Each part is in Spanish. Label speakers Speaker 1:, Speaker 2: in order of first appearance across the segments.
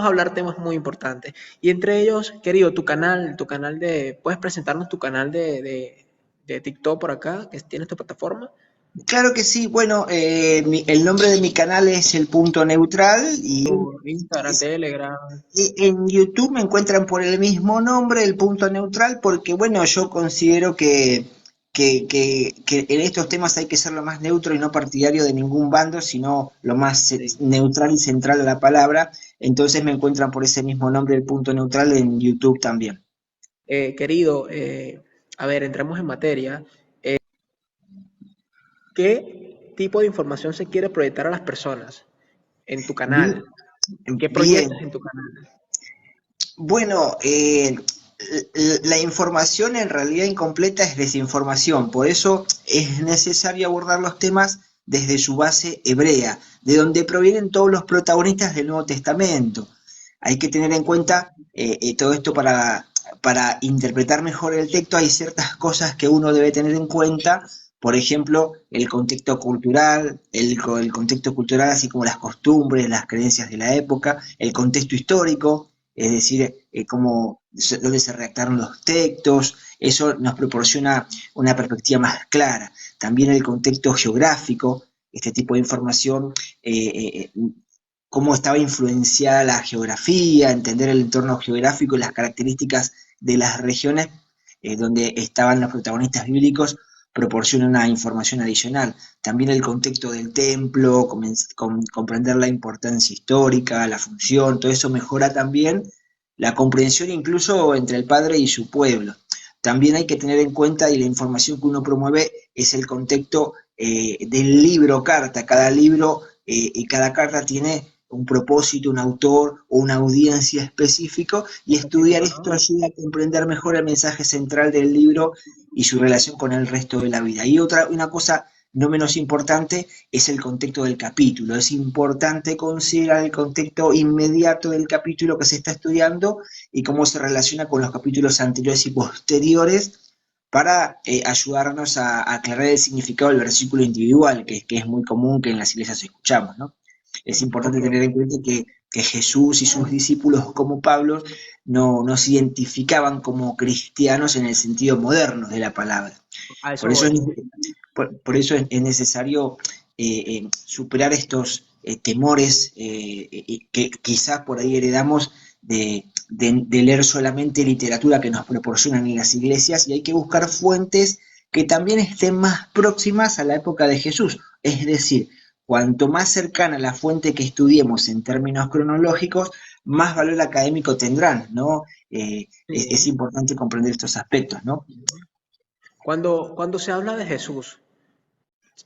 Speaker 1: a hablar temas muy importantes. Y entre ellos, querido, ¿puedes presentarnos tu canal de TikTok por acá, que tienes tu plataforma?
Speaker 2: Claro que sí, bueno, el nombre de mi canal es El Punto Neutral y
Speaker 1: Tu Instagram, Telegram.
Speaker 2: en YouTube me encuentran por el mismo nombre, El Punto Neutral, porque bueno, yo considero que en estos temas hay que ser lo más neutro y no partidario de ningún bando, sino lo más
Speaker 1: Sí.
Speaker 2: neutral y central a la palabra. Entonces me encuentran por ese mismo nombre, El Punto Neutral, en YouTube también.
Speaker 1: Querido, a ver, entremos en materia. ¿Qué tipo de información se quiere proyectar a las personas en tu
Speaker 2: Bien,
Speaker 1: canal? ¿Qué
Speaker 2: bien.
Speaker 1: proyectas en tu canal?
Speaker 2: Bueno, la información en realidad incompleta es desinformación, por eso es necesario abordar los temas desde su base hebrea, de donde provienen todos los protagonistas del Nuevo Testamento. Hay que tener en cuenta todo esto para interpretar mejor el texto. Hay ciertas cosas que uno debe tener en cuenta, por ejemplo, el contexto cultural, así como las costumbres, las creencias de la época, el contexto histórico, es decir, dónde se redactaron los textos. Eso nos proporciona una perspectiva más clara. También el contexto geográfico, este tipo de información, cómo estaba influenciada la geografía, entender el entorno geográfico y las características de las regiones donde estaban los protagonistas bíblicos, proporciona una información adicional. También el contexto del templo, comprender la importancia histórica, la función, todo eso mejora también la comprensión incluso entre el padre y su pueblo. También hay que tener en cuenta, y la información que uno promueve es el contexto del libro carta. Cada libro y cada carta tiene un propósito, un autor o una audiencia específico, y estudiar
Speaker 1: Específico,
Speaker 2: esto
Speaker 1: ¿no?
Speaker 2: ayuda a comprender mejor el mensaje central del libro y su relación con el resto de la vida. Y una cosa no menos importante es el contexto del capítulo. Es importante considerar el contexto inmediato del capítulo que se está estudiando y cómo se relaciona con los capítulos anteriores y posteriores para ayudarnos a aclarar el significado del versículo individual, que es muy común que en las iglesias escuchamos, ¿no? Es importante
Speaker 1: Ok,
Speaker 2: tener en cuenta que Jesús y sus discípulos como Pablo no se identificaban como cristianos en el sentido moderno de la palabra.
Speaker 1: a eso
Speaker 2: Por eso
Speaker 1: voy.
Speaker 2: por eso es necesario superar estos temores que quizás por ahí heredamos de leer solamente literatura que nos proporcionan en las iglesias, y hay que buscar fuentes que también estén más próximas a la época de Jesús. Es decir, cuanto más cercana la fuente que estudiemos en términos cronológicos, más valor académico tendrán, ¿no? Es
Speaker 1: Sí.
Speaker 2: importante comprender estos aspectos, ¿no?
Speaker 1: Cuando se habla de Jesús,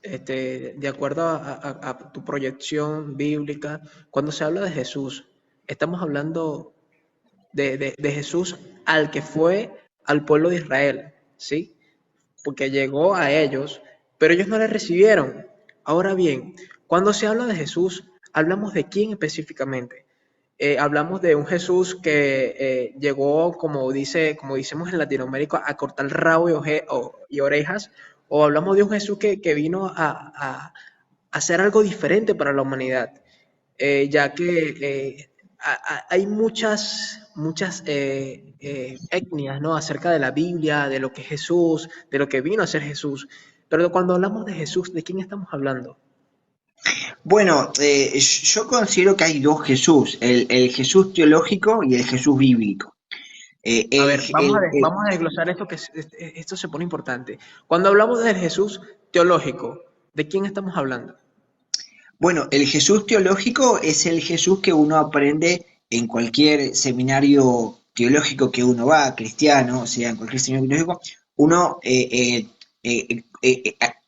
Speaker 1: de acuerdo a tu proyección bíblica, cuando se habla de Jesús, estamos hablando de Jesús al que fue al pueblo de Israel, ¿sí? Porque llegó a ellos, pero ellos no le recibieron. Ahora bien, cuando se habla de Jesús, hablamos de quién específicamente. Hablamos de un Jesús que llegó, como decimos en Latinoamérica, a cortar rabo y orejas, o hablamos de un Jesús que vino a hacer algo diferente para la humanidad, ya que hay muchas etnias, ¿no? Acerca de la Biblia, de lo que es Jesús, de lo que vino a ser Jesús. Pero cuando hablamos de Jesús, ¿de quién estamos hablando?
Speaker 2: Bueno, yo considero que hay dos Jesús, el Jesús teológico y el Jesús bíblico. Eh,
Speaker 1: A
Speaker 2: el,
Speaker 1: ver,
Speaker 2: el- el-
Speaker 1: vamos a desglosar esto, esto se pone importante. Cuando hablamos del Jesús teológico, ¿de quién estamos hablando?
Speaker 2: bueno, el Jesús teológico es el Jesús que uno aprende en cualquier seminario teológico que uno va, cristiano, o sea, en cualquier seminario teológico, uno,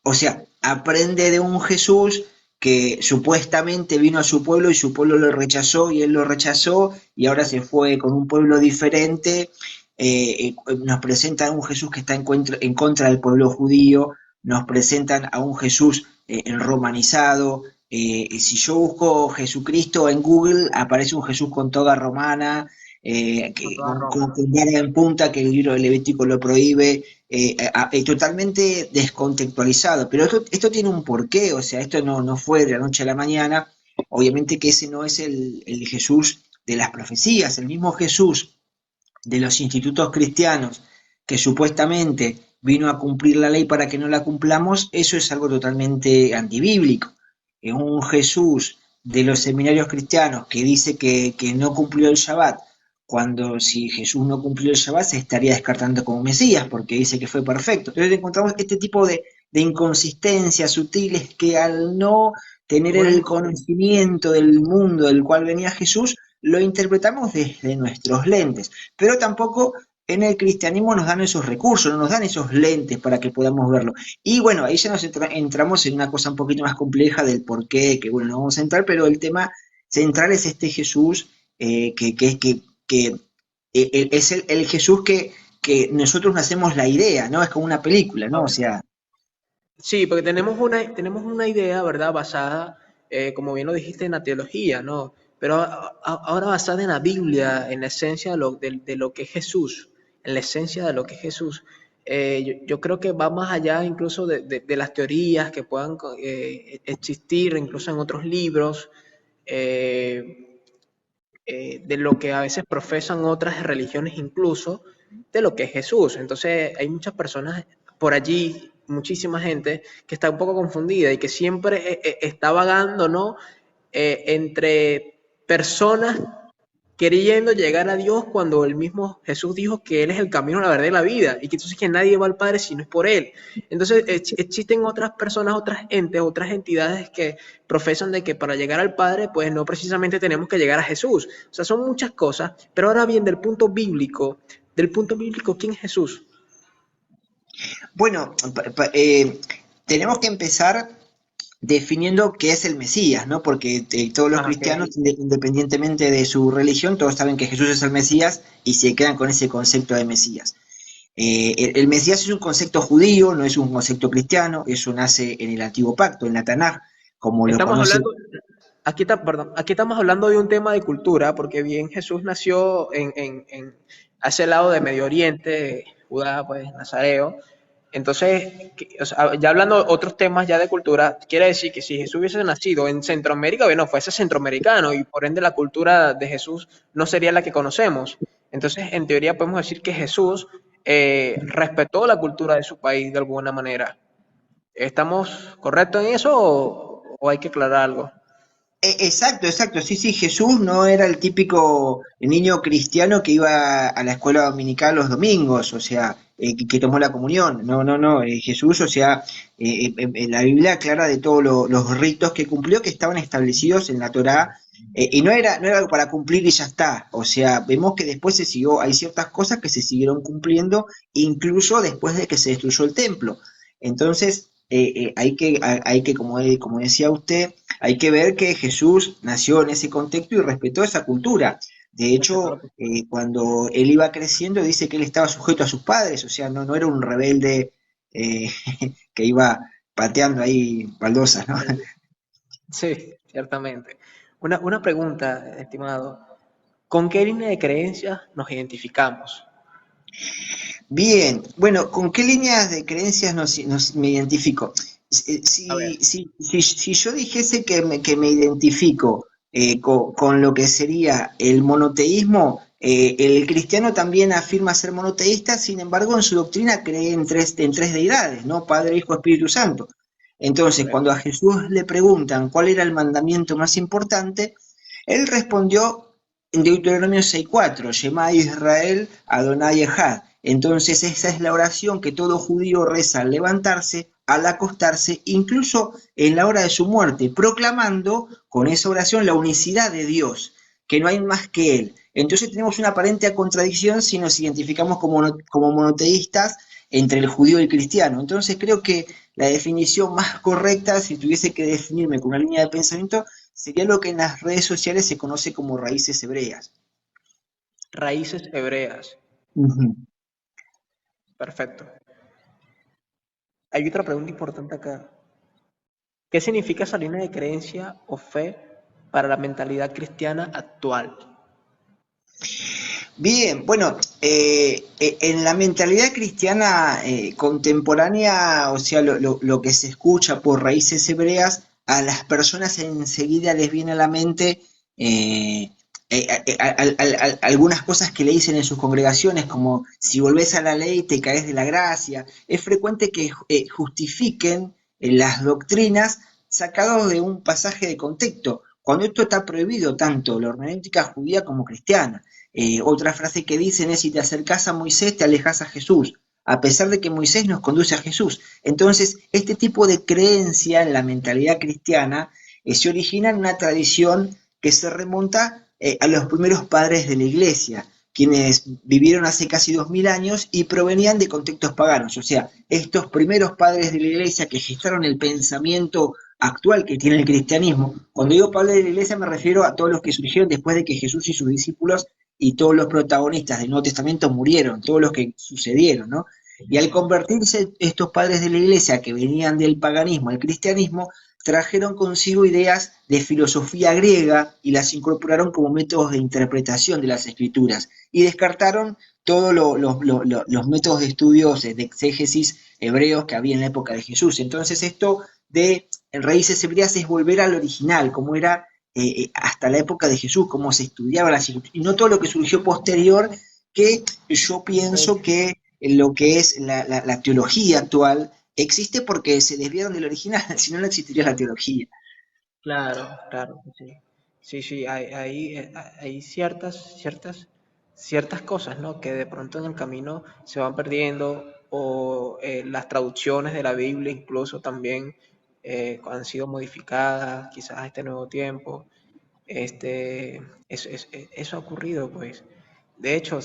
Speaker 2: o sea, aprende de un Jesús que supuestamente vino a su pueblo y su pueblo lo rechazó y él lo rechazó y ahora se fue con un pueblo diferente. Nos presentan a un Jesús que está en contra del pueblo judío, nos presentan a un Jesús romanizado. Si yo busco Jesucristo en Google, aparece un Jesús con toga romana,
Speaker 1: Con toda Roma.
Speaker 2: con barba en punta, que el libro de Levítico lo prohíbe, totalmente descontextualizado. Pero esto tiene un porqué, o sea, esto no fue de la noche a la mañana. Obviamente que ese no es el Jesús de las profecías. El mismo Jesús de los institutos cristianos que supuestamente vino a cumplir la ley para que no la cumplamos, eso es algo totalmente antibíblico. Un Jesús de los seminarios cristianos que dice que no cumplió el Shabbat, cuando si Jesús no cumplió el Shabbat se estaría descartando como Mesías, porque dice que fue perfecto. Entonces encontramos este tipo de inconsistencias sutiles que al no tener el
Speaker 1: Bueno,
Speaker 2: conocimiento del mundo del cual venía Jesús, lo interpretamos desde nuestros lentes, pero tampoco en el cristianismo nos dan esos recursos, no nos dan esos lentes para que podamos verlo. Y bueno, ahí ya nos entramos en una cosa un poquito más compleja del por qué, que bueno, no vamos a entrar, pero el tema central es este Jesús es el Jesús que nosotros nos hacemos la idea, ¿no? Es como una película, ¿no? O sea,
Speaker 1: sí, porque tenemos una idea, ¿verdad? Basada, como bien lo dijiste, en la teología, ¿no? Pero ahora basada en la Biblia, en la esencia de lo que es Jesús, en la esencia de lo que es Jesús. Yo creo que va más allá incluso de las teorías que puedan existir, incluso en otros libros, eh, de lo que a veces profesan otras religiones incluso, de lo que es Jesús. Entonces hay muchas personas por allí, muchísima gente que está un poco confundida y que siempre está vagando, ¿no? Entre personas queriendo llegar a Dios cuando el mismo Jesús dijo que Él es el camino, la verdad y la vida, y que entonces que nadie va al Padre si no es por Él. Entonces existen otras personas, otras entes, otras entidades que profesan de que para llegar al Padre, pues no precisamente tenemos que llegar a Jesús. O sea, son muchas cosas, pero ahora bien, del punto bíblico, ¿quién es Jesús?
Speaker 2: bueno, tenemos que empezar definiendo qué es el Mesías, ¿no? Porque todos los
Speaker 1: Ah, ok.
Speaker 2: cristianos, independientemente de su religión, todos saben que Jesús es el Mesías y se quedan con ese concepto de Mesías. El Mesías es un concepto judío, no es un concepto cristiano, eso nace en el Antiguo Pacto, en la Tanaj, como lo
Speaker 1: Estamos
Speaker 2: conoce.
Speaker 1: hablando, perdón, aquí estamos hablando de un tema de cultura, porque bien Jesús nació a ese lado de Medio Oriente, Judá, pues Nazareo. Entonces, o sea, ya hablando de otros temas ya de cultura, quiere decir que si Jesús hubiese nacido en Centroamérica, bueno, fuese centroamericano y por ende la cultura de Jesús no sería la que conocemos. Entonces, en teoría podemos decir que Jesús respetó la cultura de su país de alguna manera. ¿Estamos correctos en eso o hay que aclarar algo?
Speaker 2: Exacto, exacto, sí, sí, Jesús no era el típico niño cristiano que iba a la escuela dominical los domingos, o sea, que tomó la comunión, no, no, no, Jesús, o sea, la Biblia aclara de todos los ritos que cumplió que estaban establecidos en la Torá, y no era algo para cumplir y ya está, o sea, vemos que después se siguió, hay ciertas cosas que se siguieron cumpliendo, incluso después de que se destruyó el templo. Entonces, hay que como decía usted, hay que ver que Jesús nació en ese contexto y respetó esa cultura. De
Speaker 1: Respetó
Speaker 2: hecho,
Speaker 1: la cultura.
Speaker 2: cuando él iba creciendo, dice que él estaba sujeto a sus padres, o sea, no era un rebelde eh, que iba pateando ahí baldosas, ¿no?
Speaker 1: Sí, ciertamente. Una pregunta, estimado. ¿Con qué línea de creencias nos identificamos?
Speaker 2: Bien, bueno, ¿con qué líneas de creencias me identifico?
Speaker 1: A ver,
Speaker 2: Si yo dijese que me identifico con lo que sería el monoteísmo, el cristiano también afirma ser monoteísta, sin embargo, en su doctrina cree en tres deidades, ¿no? Padre, Hijo, Espíritu Santo. Entonces, cuando
Speaker 1: correcto.
Speaker 2: a Jesús le preguntan cuál era el mandamiento más importante, él respondió en Deuteronomio 6:4, Shema Israel, Adonai Echad. Entonces esa es la oración que todo judío reza al levantarse, al acostarse, incluso en la hora de su muerte, proclamando con esa oración la unicidad de Dios, que no hay más que Él. Entonces tenemos una aparente contradicción si nos identificamos como monoteístas entre el judío y el cristiano. Entonces creo que la definición más correcta, si tuviese que definirme con una línea de pensamiento, sería lo que en las redes sociales se conoce como raíces hebreas.
Speaker 1: Raíces hebreas.
Speaker 2: Ujú.
Speaker 1: Perfecto. Hay otra pregunta importante acá. ¿Qué significa esa línea de creencia o fe para la mentalidad cristiana actual?
Speaker 2: Bien, bueno, en la mentalidad cristiana contemporánea, o sea, lo que se escucha por raíces hebreas, a las personas enseguida les viene a la mente algunas cosas que le dicen en sus congregaciones, como si volvés a la ley te caes de la gracia. Es frecuente que justifiquen las doctrinas sacados de un pasaje de contexto, cuando esto está prohibido tanto la hermenéutica judía como cristiana. Otra frase que dicen es: si te acercás a Moisés, te alejas a Jesús, a pesar de que Moisés nos conduce a Jesús. Entonces, este tipo de creencia en la mentalidad cristiana se origina en una tradición que se remonta a los primeros padres de la iglesia, quienes vivieron hace casi 2000 años y provenían de contextos paganos. O sea, estos primeros padres de la iglesia que gestaron el pensamiento actual que tiene el cristianismo. Cuando digo padres de la iglesia me refiero a todos los que surgieron después de que Jesús y sus discípulos y todos los protagonistas del Nuevo Testamento murieron, todos los que sucedieron, ¿no? Y al convertirse estos padres de la iglesia que venían del paganismo al cristianismo, trajeron consigo ideas de filosofía griega y las incorporaron como métodos de interpretación de las escrituras y descartaron todos los métodos de estudios de exégesis hebreos que había en la época de Jesús. Entonces esto de raíces hebreas es volver al original, como era hasta la época de Jesús, cómo se estudiaba las escrituras, y no todo lo que surgió posterior, que yo pienso que lo que es la teología actual existe porque se desviaron del original, si no, no existiría la teología.
Speaker 1: Claro, claro, sí. Sí, sí, hay ciertas cosas, ¿no? Que de pronto en el camino se van perdiendo, o las traducciones de la Biblia incluso también han sido modificadas, quizás a este nuevo tiempo. Eso ha ocurrido, pues. De hecho,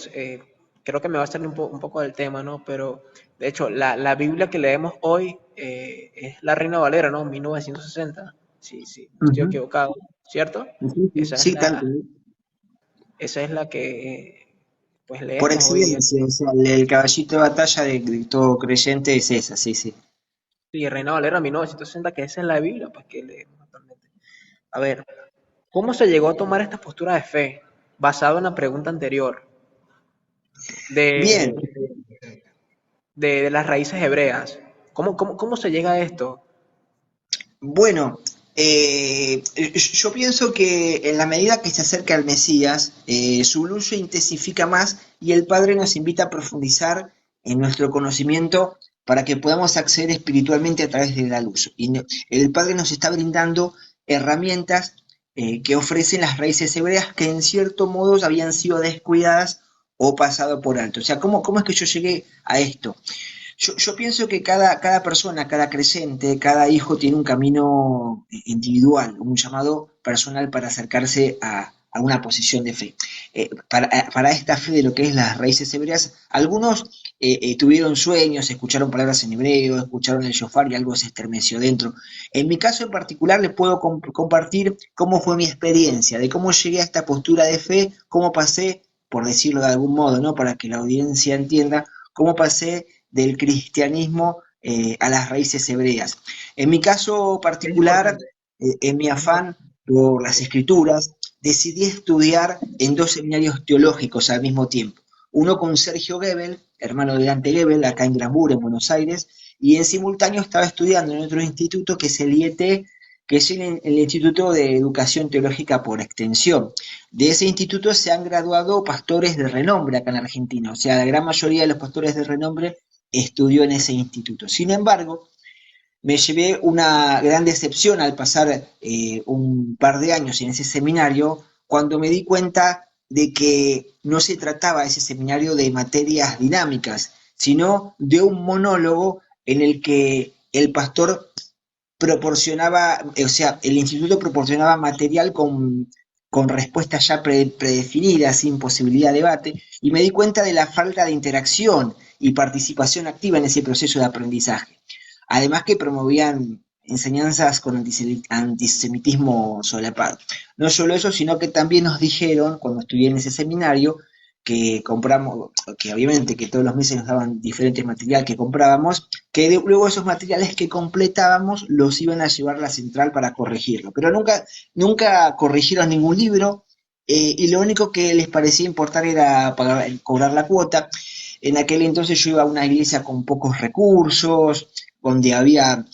Speaker 1: creo que me va a salir un poco del tema, ¿no? Pero, de hecho, la Biblia que leemos hoy es la Reina Valera, ¿no? 1960. Sí, sí, no estoy
Speaker 2: Ujú.
Speaker 1: equivocado, ¿cierto?
Speaker 2: Sí, sí,
Speaker 1: Esa es
Speaker 2: sí, tal
Speaker 1: la,
Speaker 2: cual.
Speaker 1: esa es la que, pues,
Speaker 2: Por
Speaker 1: leemos hoy día.
Speaker 2: excelencia, o sea, el caballito de batalla de todo creyente es esa, sí, sí.
Speaker 1: Sí, Reina Valera 1960, que esa es la Biblia, pues, que leemos actualmente. A ver, ¿cómo se llegó a tomar esta postura de fe? Basado en la pregunta anterior,
Speaker 2: Bien,
Speaker 1: de, de las raíces hebreas. ¿Cómo se llega a esto?
Speaker 2: bueno, yo pienso que en la medida que se acerca el Mesías, su luz se intensifica más y el Padre nos invita a profundizar en nuestro conocimiento para que podamos acceder espiritualmente a través de la luz. Y el Padre nos está brindando herramientas que ofrecen las raíces hebreas que en cierto modo habían sido descuidadas o pasado por alto. O sea, ¿cómo es que yo llegué a esto? Yo pienso que cada persona, cada creyente, cada hijo tiene un camino individual, un llamado personal para acercarse a una posición de fe. Para esta fe de lo que es las raíces hebreas, algunos tuvieron sueños, escucharon palabras en hebreo, escucharon el shofar y algo se estremeció dentro. En mi caso en particular les puedo compartir cómo fue mi experiencia, de cómo llegué a esta postura de fe, cómo pasé, por decirlo de algún modo, ¿no? Para que la audiencia entienda, cómo pasé del cristianismo a las raíces hebreas. En mi caso
Speaker 1: Es
Speaker 2: particular,
Speaker 1: importante.
Speaker 2: en mi afán por las escrituras, decidí estudiar en dos seminarios teológicos al mismo tiempo. Uno con Sergio Gebel, hermano de Dante Gebel, acá en Granbur, en Buenos Aires, y en simultáneo estaba estudiando en otro instituto que es el IET, que es el Instituto de Educación Teológica por Extensión. De ese instituto se han graduado pastores de renombre acá en Argentina, o sea, la gran mayoría de los pastores de renombre estudió en ese instituto. Sin embargo, me llevé una gran decepción al pasar un par de años en ese seminario, cuando me di cuenta de que no se trataba ese seminario de materias dinámicas, sino de un monólogo en el que el pastor proporcionaba, o sea, el instituto proporcionaba material con respuestas ya predefinidas, sin posibilidad de debate, y me di cuenta de la falta de interacción y participación activa en ese proceso de aprendizaje. Además que promovían enseñanzas con antisemitismo solapado. No solo eso, sino que también nos dijeron, cuando estudié en ese seminario, que compramos, que obviamente que todos los meses nos daban diferente material que comprábamos, que luego esos materiales que completábamos los iban a llevar a la central para corregirlo. Pero nunca corrigieron ningún libro, y lo único que les parecía importar era cobrar la cuota. En aquel entonces yo iba a una iglesia con pocos recursos, donde había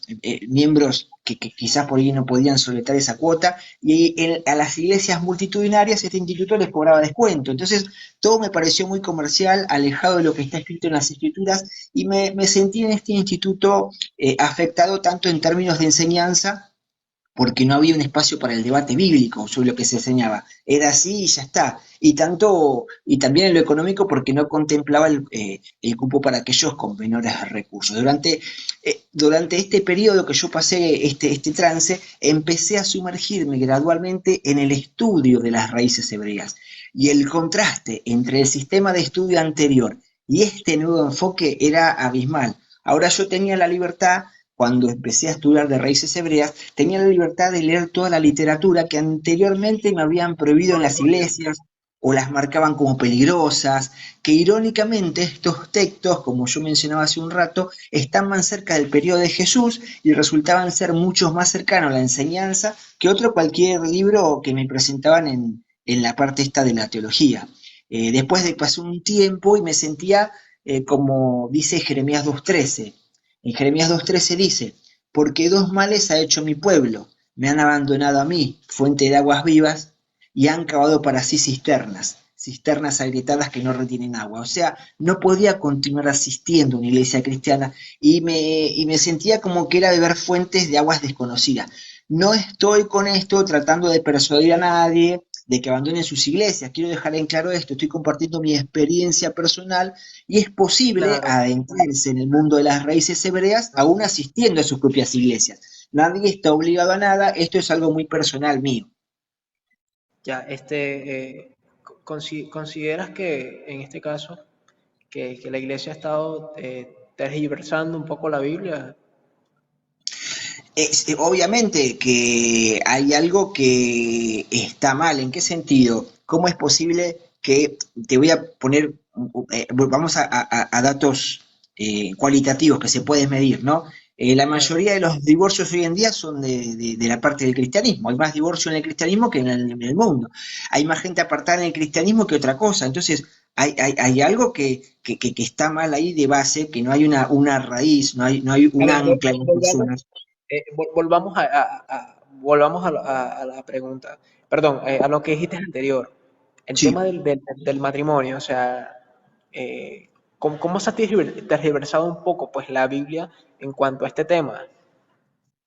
Speaker 2: miembros que quizás por ahí no podían solventar esa cuota, y a las iglesias multitudinarias este instituto les cobraba descuento. Entonces, todo me pareció muy comercial, alejado de lo que está escrito en las escrituras, y me sentí en este instituto afectado tanto en términos de enseñanza, porque no había un espacio para el debate bíblico sobre lo que se enseñaba. Era así y ya está. Y también en lo económico porque no contemplaba el cupo para aquellos con menores recursos. Durante este periodo que yo pasé, este trance, empecé a sumergirme gradualmente en el estudio de las raíces hebreas. Y el contraste entre el sistema de estudio anterior y este nuevo enfoque era abismal. Ahora yo tenía la libertad, cuando empecé a estudiar de raíces hebreas, tenía la libertad de leer toda la literatura que anteriormente me habían prohibido en las iglesias o las marcaban como peligrosas, que irónicamente estos textos, como yo mencionaba hace un rato, están más cerca del periodo de Jesús y resultaban ser mucho más cercanos a la enseñanza que otro cualquier libro que me presentaban en la parte esta de la teología. Después de pasar un tiempo y me sentía como dice Jeremías 2.13. En Jeremías 2.13 dice, porque dos males ha hecho mi pueblo, me han abandonado a mí, fuente de aguas vivas, y han cavado para sí cisternas agrietadas que no retienen agua. O sea, no podía continuar asistiendo a una iglesia cristiana y me sentía como que era beber fuentes de aguas desconocidas. No estoy con esto tratando de persuadir a nadie de que abandonen sus iglesias. Quiero dejar en claro esto, estoy compartiendo mi experiencia personal y es posible
Speaker 1: Claro,
Speaker 2: adentrarse en el mundo de las raíces hebreas aún asistiendo a sus propias iglesias. Nadie está obligado a nada, esto es algo muy personal mío.
Speaker 1: ya, ¿consideras que en este caso que la iglesia ha estado tergiversando un poco la Biblia?
Speaker 2: Obviamente que hay algo que está mal. ¿En qué sentido? ¿Cómo es posible que, te voy a poner, vamos a datos cualitativos que se pueden medir, ¿no? La
Speaker 1: Claro,
Speaker 2: mayoría de los divorcios hoy en día son de la parte del cristianismo. Hay más divorcio en el cristianismo que en el mundo. Hay más gente apartada en el cristianismo que otra cosa. Entonces, hay algo que está mal ahí de base, que no hay una raíz, no hay
Speaker 1: a
Speaker 2: un
Speaker 1: ver,
Speaker 2: ancla en las
Speaker 1: volvamos,
Speaker 2: personas.
Speaker 1: volvamos a la pregunta, perdón, a lo que dijiste anterior, el
Speaker 2: Sí.
Speaker 1: tema del matrimonio, o sea, ¿cómo se ha tergiversado un poco pues la Biblia en cuanto a este tema?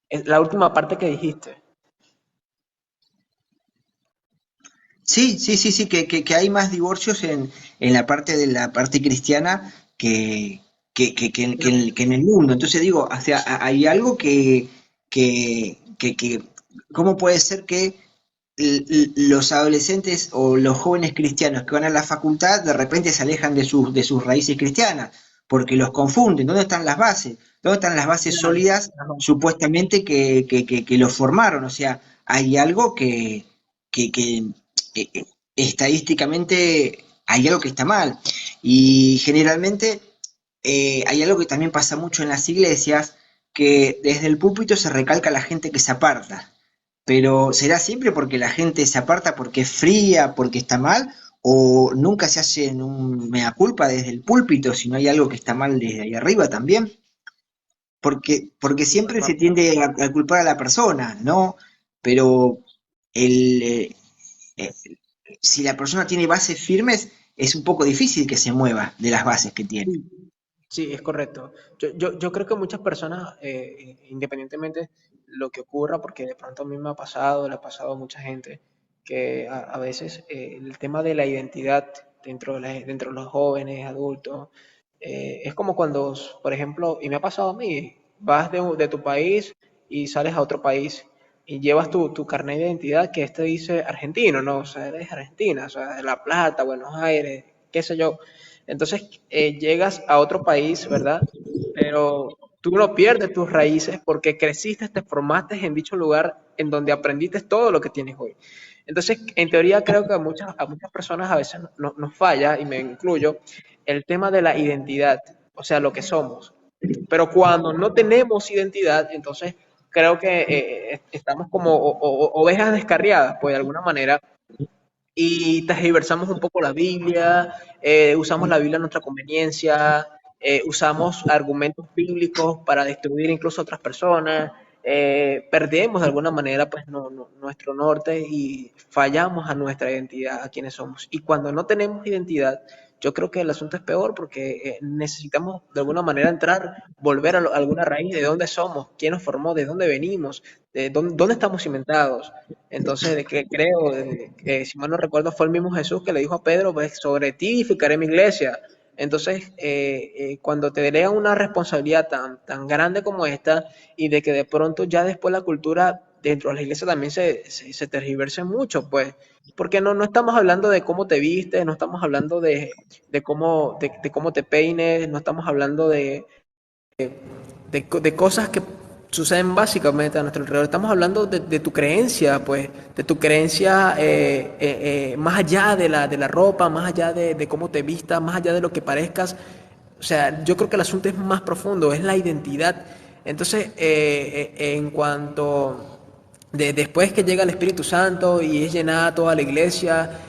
Speaker 1: Es la última parte que dijiste.
Speaker 2: Sí, sí, sí, sí, que hay más divorcios en la parte de la parte cristiana que en el mundo. Entonces digo, o sea, hay algo que ¿cómo puede ser que los adolescentes o los jóvenes cristianos que van a la facultad de repente se alejan de sus raíces cristianas? Porque los confunden. ¿Dónde están las bases? ¿Dónde están las bases
Speaker 1: Claro.
Speaker 2: sólidas
Speaker 1: Ajá.
Speaker 2: supuestamente que los formaron? O sea, hay algo que estadísticamente hay algo que está mal. Y generalmente hay algo que también pasa mucho en las iglesias, que desde el púlpito se recalca a la gente que se aparta. Pero ¿será siempre porque la gente se aparta porque es fría, porque está mal? ¿O nunca se hace un mea culpa desde el púlpito si no hay algo que está mal desde ahí arriba también? Porque siempre se tiende a culpar a la persona, ¿no? Pero el, eh, si la persona tiene bases firmes, es un poco difícil que se mueva de las bases que tiene.
Speaker 1: Sí, sí, es correcto. Yo creo que muchas personas, independientemente lo que ocurra, porque de pronto a mí me ha pasado, le ha pasado a mucha gente, que a veces el tema de la identidad dentro de los jóvenes, adultos, es como cuando, por ejemplo, y me ha pasado a mí, vas de tu país y sales a otro país y llevas tu carnet de identidad que este dice argentino, ¿no? O sea, eres argentina, o sea, de La Plata, Buenos Aires, qué sé yo. Entonces llegas a otro país, ¿verdad? Pero tú no pierdes tus raíces porque creciste, te formaste en dicho lugar en donde aprendiste todo lo que tienes hoy. Entonces, en teoría creo que a muchas personas a veces nos falla, y me incluyo, el tema de la identidad, o sea, lo que somos. Pero cuando no tenemos identidad, entonces creo que estamos como ovejas descarriadas, pues de alguna manera, y tergiversamos un poco la Biblia, usamos la Biblia a nuestra conveniencia, usamos argumentos bíblicos para destruir incluso a otras personas. perdemos de alguna manera pues nuestro norte y fallamos a nuestra identidad, a quienes somos. Y cuando no tenemos identidad, yo creo que el asunto es peor porque necesitamos de alguna manera entrar, volver a alguna raíz de dónde somos, quién nos formó, de dónde venimos, de dónde estamos cimentados. Entonces, de que creo, si mal no recuerdo, fue el mismo Jesús que le dijo a Pedro, pues sobre ti edificaré mi iglesia. Entonces, cuando te delegan una responsabilidad tan grande como esta y de que de pronto ya después la cultura dentro de la iglesia también se tergiverse mucho, pues, porque no estamos hablando de cómo te vistes, no estamos hablando de cómo te peines, no estamos hablando de cosas que suceden básicamente a nuestro alrededor. Estamos hablando de tu creencia, pues, de tu creencia más allá de la ropa, más allá de cómo te vistas, más allá de lo que parezcas. O sea, yo creo que el asunto es más profundo, es la identidad. Entonces, en cuanto después que llega el Espíritu Santo y es llenada toda la iglesia,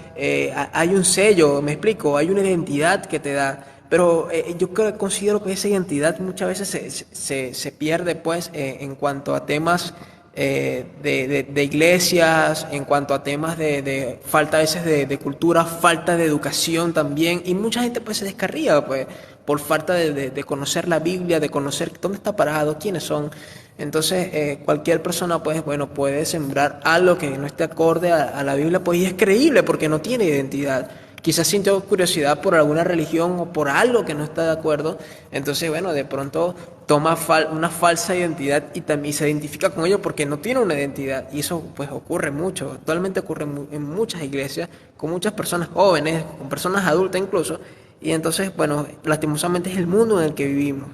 Speaker 1: hay un sello, me explico, hay una identidad que te da. Pero yo considero que esa identidad muchas veces se pierde pues en cuanto a temas de iglesias, en cuanto a temas de falta a veces de cultura, falta de educación también, y mucha gente pues se descarría pues por falta de conocer la Biblia, de conocer dónde está parado, quiénes son. Entonces cualquier persona pues bueno puede sembrar algo que no esté acorde a la Biblia pues y es creíble porque no tiene identidad. Quizás sintió curiosidad por alguna religión o por algo que no está de acuerdo, entonces bueno, de pronto toma una falsa identidad y también se identifica con ello porque no tiene una identidad y eso pues ocurre mucho, actualmente ocurre en muchas iglesias, con muchas personas jóvenes, con personas adultas incluso, y entonces bueno, lastimosamente es el mundo en el que vivimos.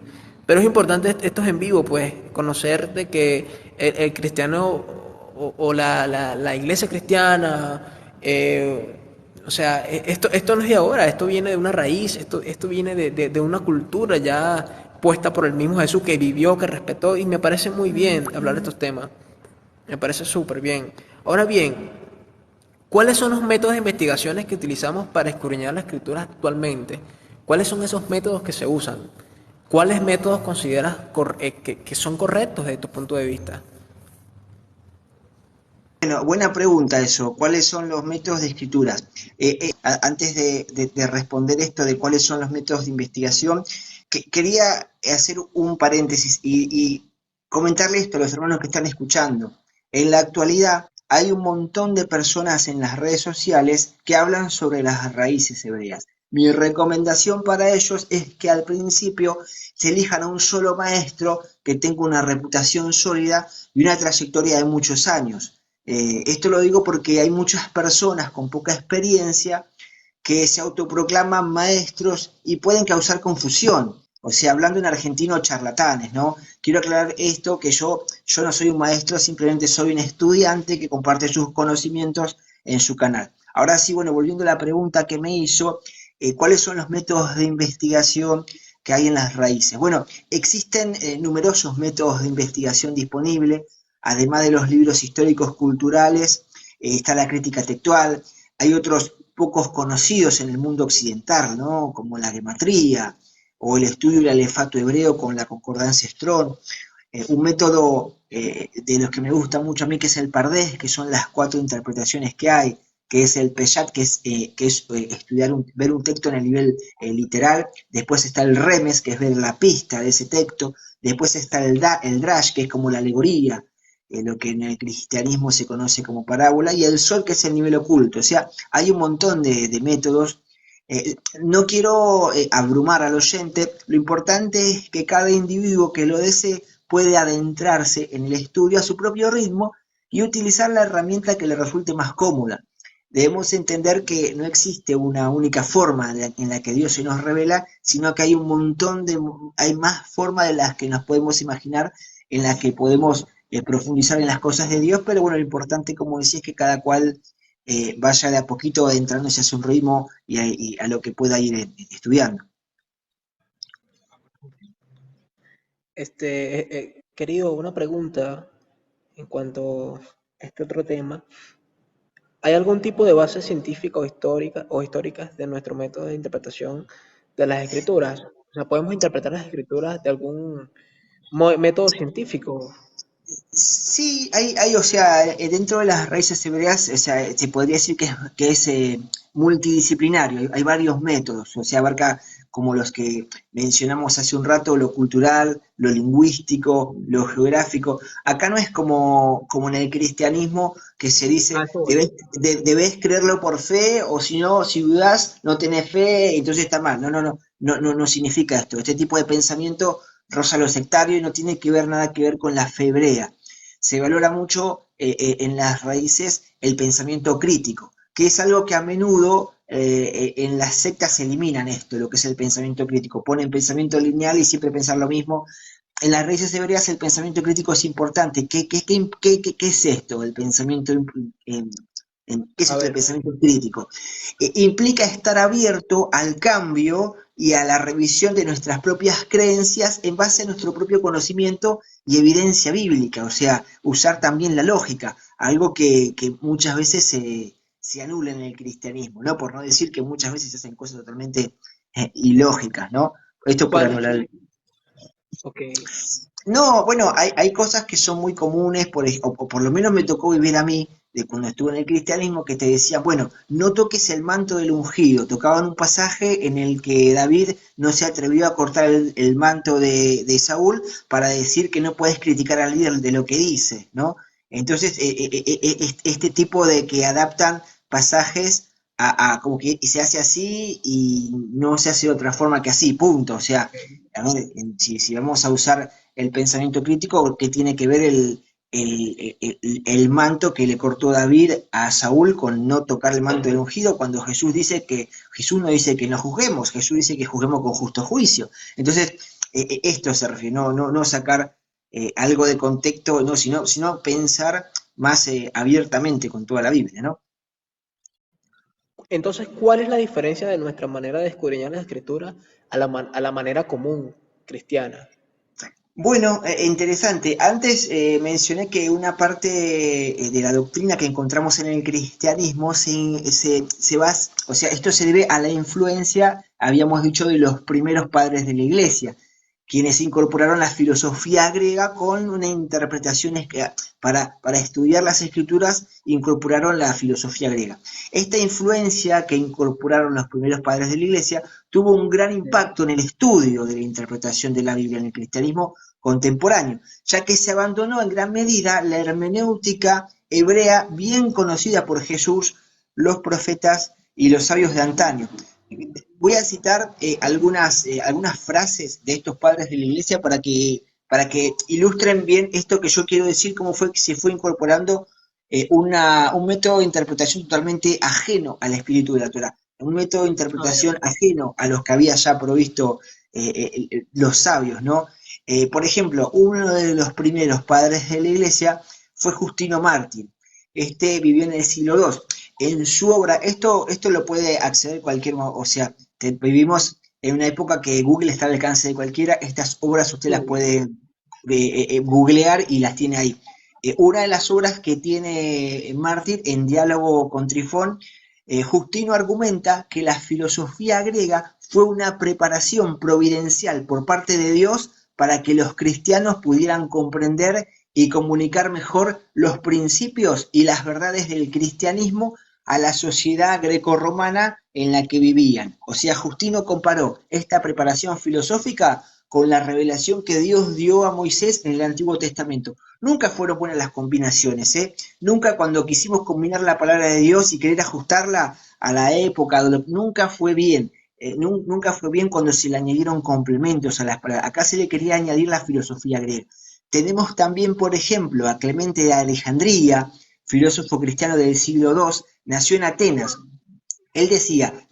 Speaker 1: Pero es importante esto es en vivo, pues, conocer de que el cristiano o la iglesia cristiana, o sea, esto no es de ahora, esto viene de una raíz, esto viene de una cultura ya puesta por el mismo Jesús que vivió, que respetó, y me parece muy bien hablar de estos temas. Me parece súper bien. Ahora bien, ¿cuáles son los métodos de investigaciones que utilizamos para escudriñar la escritura actualmente? ¿Cuáles son esos métodos que se usan? ¿Cuáles métodos consideras que son correctos desde tu punto de vista?
Speaker 2: Bueno, buena pregunta eso. ¿Cuáles son los métodos de escritura? Antes de responder esto de cuáles son los métodos de investigación, quería hacer un paréntesis y comentarle esto a los hermanos que están escuchando. En la actualidad hay un montón de personas en las redes sociales que hablan sobre las raíces hebreas. Mi recomendación para ellos es que al principio se elijan a un solo maestro que tenga una reputación sólida y una trayectoria de muchos años. Esto lo digo porque hay muchas personas con poca experiencia que se autoproclaman maestros y pueden causar confusión. O sea, hablando en argentino, charlatanes, ¿no? Quiero aclarar esto, que yo no soy un maestro, simplemente soy un estudiante que comparte sus conocimientos en su canal. Ahora sí, bueno, volviendo a la pregunta que me hizo, ¿cuáles son los métodos de investigación que hay en las raíces? Bueno, existen numerosos métodos de investigación disponibles, además de los libros históricos culturales, está la crítica textual, hay otros pocos conocidos en el mundo occidental, ¿no? Como la gematría o el estudio del alefato hebreo con la concordancia Strong. Un método de los que me gusta mucho a mí que es el Pardés, que son las 4 interpretaciones que hay, que es el Peshat, que es estudiar ver un texto en el nivel literal, después está el Remes, que es ver la pista de ese texto, después está el Drash, que es como la alegoría, lo que en el cristianismo se conoce como parábola, y el Sol, que es el nivel oculto. O sea, hay un montón de métodos. No quiero abrumar al oyente, lo importante es que cada individuo que lo desee puede adentrarse en el estudio a su propio ritmo y utilizar la herramienta que le resulte más cómoda. Debemos entender que no existe una única forma en la que Dios se nos revela, sino que hay un montón hay más formas de las que nos podemos imaginar en las que podemos profundizar en las cosas de Dios, pero bueno, lo importante, como decía, es que cada cual vaya de a poquito adentrándose a su ritmo y a lo que pueda ir estudiando.
Speaker 1: Querido, una pregunta en cuanto a este otro tema. ¿Hay algún tipo de base científica o históricas de nuestro método de interpretación de las escrituras? O sea, ¿podemos interpretar las escrituras de algún método científico?
Speaker 2: Sí, o sea, dentro de las raíces hebreas, o sea, se podría decir que es multidisciplinario, hay varios métodos, o sea, abarca como los que mencionamos hace un rato, lo cultural, lo lingüístico, lo geográfico. Acá no es como en el cristianismo que se
Speaker 1: Ah,
Speaker 2: dice,
Speaker 1: eso voy.
Speaker 2: debés creerlo por fe, o si no, si dudás, no tenés fe, entonces está mal. No significa esto. Este tipo de pensamiento roza lo sectario y no tiene que ver nada que ver con la fe hebrea. Se valora mucho en las raíces el pensamiento crítico, que es algo que a menudo en las sectas eliminan esto, lo que es el pensamiento crítico. Ponen pensamiento lineal y siempre pensar lo mismo. En las raíces hebreas el pensamiento crítico es importante. ¿Qué es esto? El pensamiento, ¿qué es
Speaker 1: A
Speaker 2: esto del
Speaker 1: ver,
Speaker 2: pensamiento crítico? Implica estar abierto al cambio y a la revisión de nuestras propias creencias en base a nuestro propio conocimiento y evidencia bíblica, o sea, usar también la lógica, algo que muchas veces se anula en el cristianismo, ¿no? Por no decir que muchas veces se hacen cosas totalmente ilógicas, ¿no? Esto por
Speaker 1: ¿cuál?
Speaker 2: anular.
Speaker 1: Ok.
Speaker 2: No, bueno, hay cosas que son muy comunes, o por lo menos me tocó vivir a mí, de cuando estuve en el cristianismo, que te decían, bueno, no toques el manto del ungido. Tocaban un pasaje en el que David no se atrevió a cortar el manto de Saúl para decir que no puedes criticar al líder de lo que dice, ¿no? Entonces, este tipo de que adaptan pasajes como que se hace así y no se hace de otra forma que así, punto. O sea, a ver, si vamos a usar el pensamiento crítico, que tiene que ver el manto que le cortó David a Saúl con no tocar el manto del ungido, cuando Jesús no dice que no juzguemos, Jesús dice que juzguemos con justo juicio. Entonces, esto se refiere, no sacar algo de contexto, no, sino pensar más abiertamente con toda la Biblia, ¿no?
Speaker 1: Entonces, ¿cuál es la diferencia de nuestra manera de escudriñar la escritura a la manera común cristiana?
Speaker 2: Bueno, interesante. Antes mencioné que una parte de la doctrina que encontramos en el cristianismo se basa, o sea, esto se debe a la influencia, habíamos dicho, de los primeros padres de la iglesia, quienes incorporaron la filosofía griega con una interpretación para estudiar las escrituras, incorporaron la filosofía griega. Esta influencia que incorporaron los primeros padres de la iglesia tuvo un gran impacto en el estudio de la interpretación de la Biblia en el cristianismo contemporáneo, ya que se abandonó en gran medida la hermenéutica hebrea bien conocida por Jesús, los profetas y los sabios de antaño. Voy a citar algunas frases de estos padres de la iglesia para que ilustren bien esto que yo quiero decir, cómo fue que se fue incorporando un método de interpretación totalmente ajeno al espíritu de la Torah, un método de
Speaker 1: A ver,
Speaker 2: interpretación ajeno a los que había ya provisto los sabios, ¿no? Por ejemplo, uno de los primeros padres de la iglesia fue Justino Mártir. Este vivió en el siglo II. En su obra, esto lo puede acceder cualquier, o sea, vivimos en una época que Google está al alcance de cualquiera. Estas obras usted las
Speaker 1: sí,
Speaker 2: puede googlear y las tiene ahí. Una de las obras que tiene Mártir en diálogo con Trifón, Justino argumenta que la filosofía griega fue una preparación providencial por parte de Dios para que los cristianos pudieran comprender y comunicar mejor los principios y las verdades del cristianismo a la sociedad grecorromana en la que vivían. O sea, Justino comparó esta preparación filosófica con la revelación que Dios dio a Moisés en el Antiguo Testamento. Nunca fueron buenas las combinaciones, ¿eh? Nunca cuando quisimos combinar la palabra de Dios y querer ajustarla a la época, nunca fue bien. Nunca fue bien cuando se le añadieron complementos a las palabras. Acá se le quería añadir la filosofía griega. Tenemos también, por ejemplo, a Clemente de Alejandría, filósofo cristiano del siglo II, nació en Atenas. Él decía,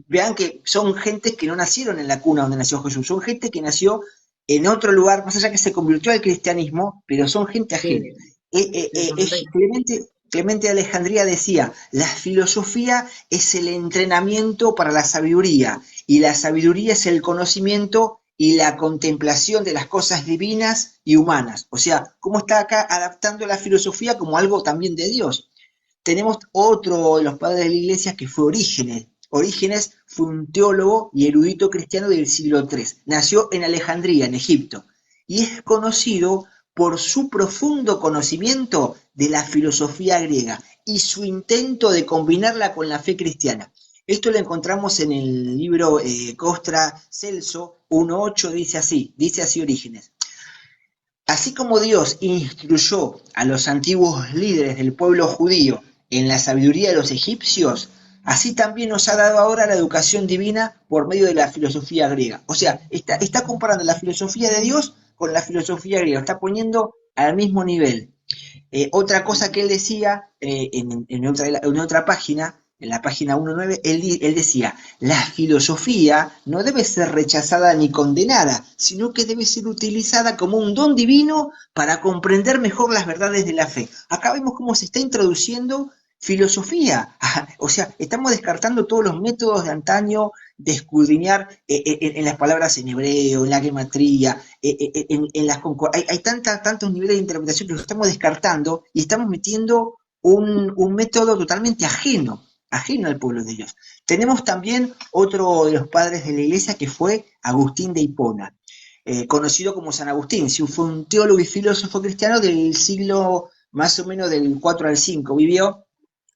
Speaker 2: vean que son gentes que no nacieron en la cuna donde nació Jesús, son gente que nació en otro lugar, más allá que se convirtió al cristianismo, pero son gente
Speaker 1: sí,
Speaker 2: ajena.
Speaker 1: sí, son de...
Speaker 2: Clemente de Alejandría decía, la filosofía es el entrenamiento para la sabiduría, y la sabiduría es el conocimiento y la contemplación de las cosas divinas y humanas. O sea, cómo está acá adaptando la filosofía como algo también de Dios. Tenemos otro de los padres de la iglesia que fue Orígenes. Orígenes fue un teólogo y erudito cristiano del siglo III. Nació en Alejandría, en Egipto, y es conocido por su profundo conocimiento de la filosofía griega y su intento de combinarla con la fe cristiana. Esto lo encontramos en el libro Costra Celso 1.8, dice así Orígenes. Así como Dios instruyó a los antiguos líderes del pueblo judío en la sabiduría de los egipcios, así también nos ha dado ahora la educación divina por medio de la filosofía griega. O sea, está comparando la filosofía de Dios con la filosofía griega, está poniendo al mismo nivel. Otra cosa que él decía en otra página, en la página 1.9, él decía, la filosofía no debe ser rechazada ni condenada, sino que debe ser utilizada como un don divino para comprender mejor las verdades de la fe. Acá vemos cómo se está introduciendo filosofía. O sea, estamos descartando todos los métodos de antaño de escudriñar en las palabras en hebreo, en la gematría, hay tantos niveles de interpretación que los estamos descartando y estamos metiendo un método totalmente ajeno al pueblo de Dios. Tenemos también otro de los padres de la iglesia que fue Agustín de Hipona, conocido como San Agustín. Sí, fue un teólogo y filósofo cristiano del siglo más o menos del 4 al 5 vivió.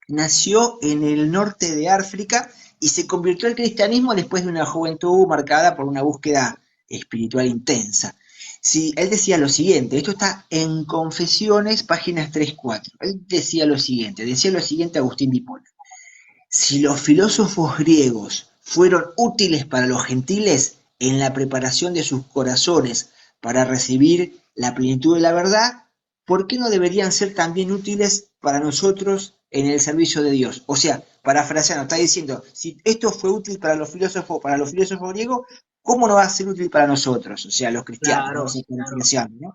Speaker 2: Nació en el norte de África y se convirtió al cristianismo después de una juventud marcada por una búsqueda espiritual intensa. Sí, él decía lo siguiente, esto está en Confesiones, páginas 3-4. Él decía lo siguiente Agustín de Hipona. Si los filósofos griegos fueron útiles para los gentiles en la preparación de sus corazones para recibir la plenitud de la verdad, ¿por qué no deberían ser también útiles para nosotros en el servicio de Dios? O sea, parafraseando, está diciendo, si esto fue útil para los filósofos griegos, ¿cómo no va a ser útil para nosotros? O sea, los cristianos, vamos
Speaker 1: Claro,
Speaker 2: a ir
Speaker 1: claro.
Speaker 2: parafraseando, ¿no?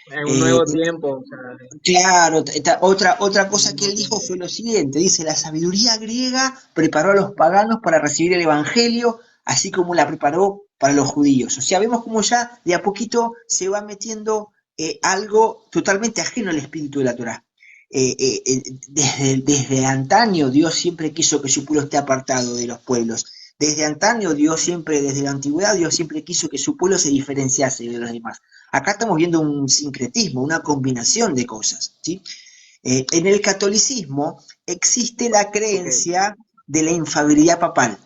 Speaker 1: En un
Speaker 2: Eh,
Speaker 1: nuevo tiempo, o sea,
Speaker 2: Claro, otra
Speaker 1: en
Speaker 2: cosa
Speaker 1: un
Speaker 2: que
Speaker 1: nuevo
Speaker 2: él dijo
Speaker 1: tiempo.
Speaker 2: fue lo siguiente, dice, la sabiduría griega preparó a los paganos para recibir el Evangelio, así como la preparó para los judíos. O sea, vemos como ya de a poquito se va metiendo algo totalmente ajeno al espíritu de la Torá. Desde antaño Dios siempre quiso que su pueblo esté apartado de los pueblos. Desde antaño desde la antigüedad, Dios siempre quiso que su pueblo se diferenciase de los demás. Acá estamos viendo un sincretismo, una combinación de cosas, ¿sí? En el catolicismo existe la
Speaker 1: Ok.
Speaker 2: creencia de la infabilidad papal.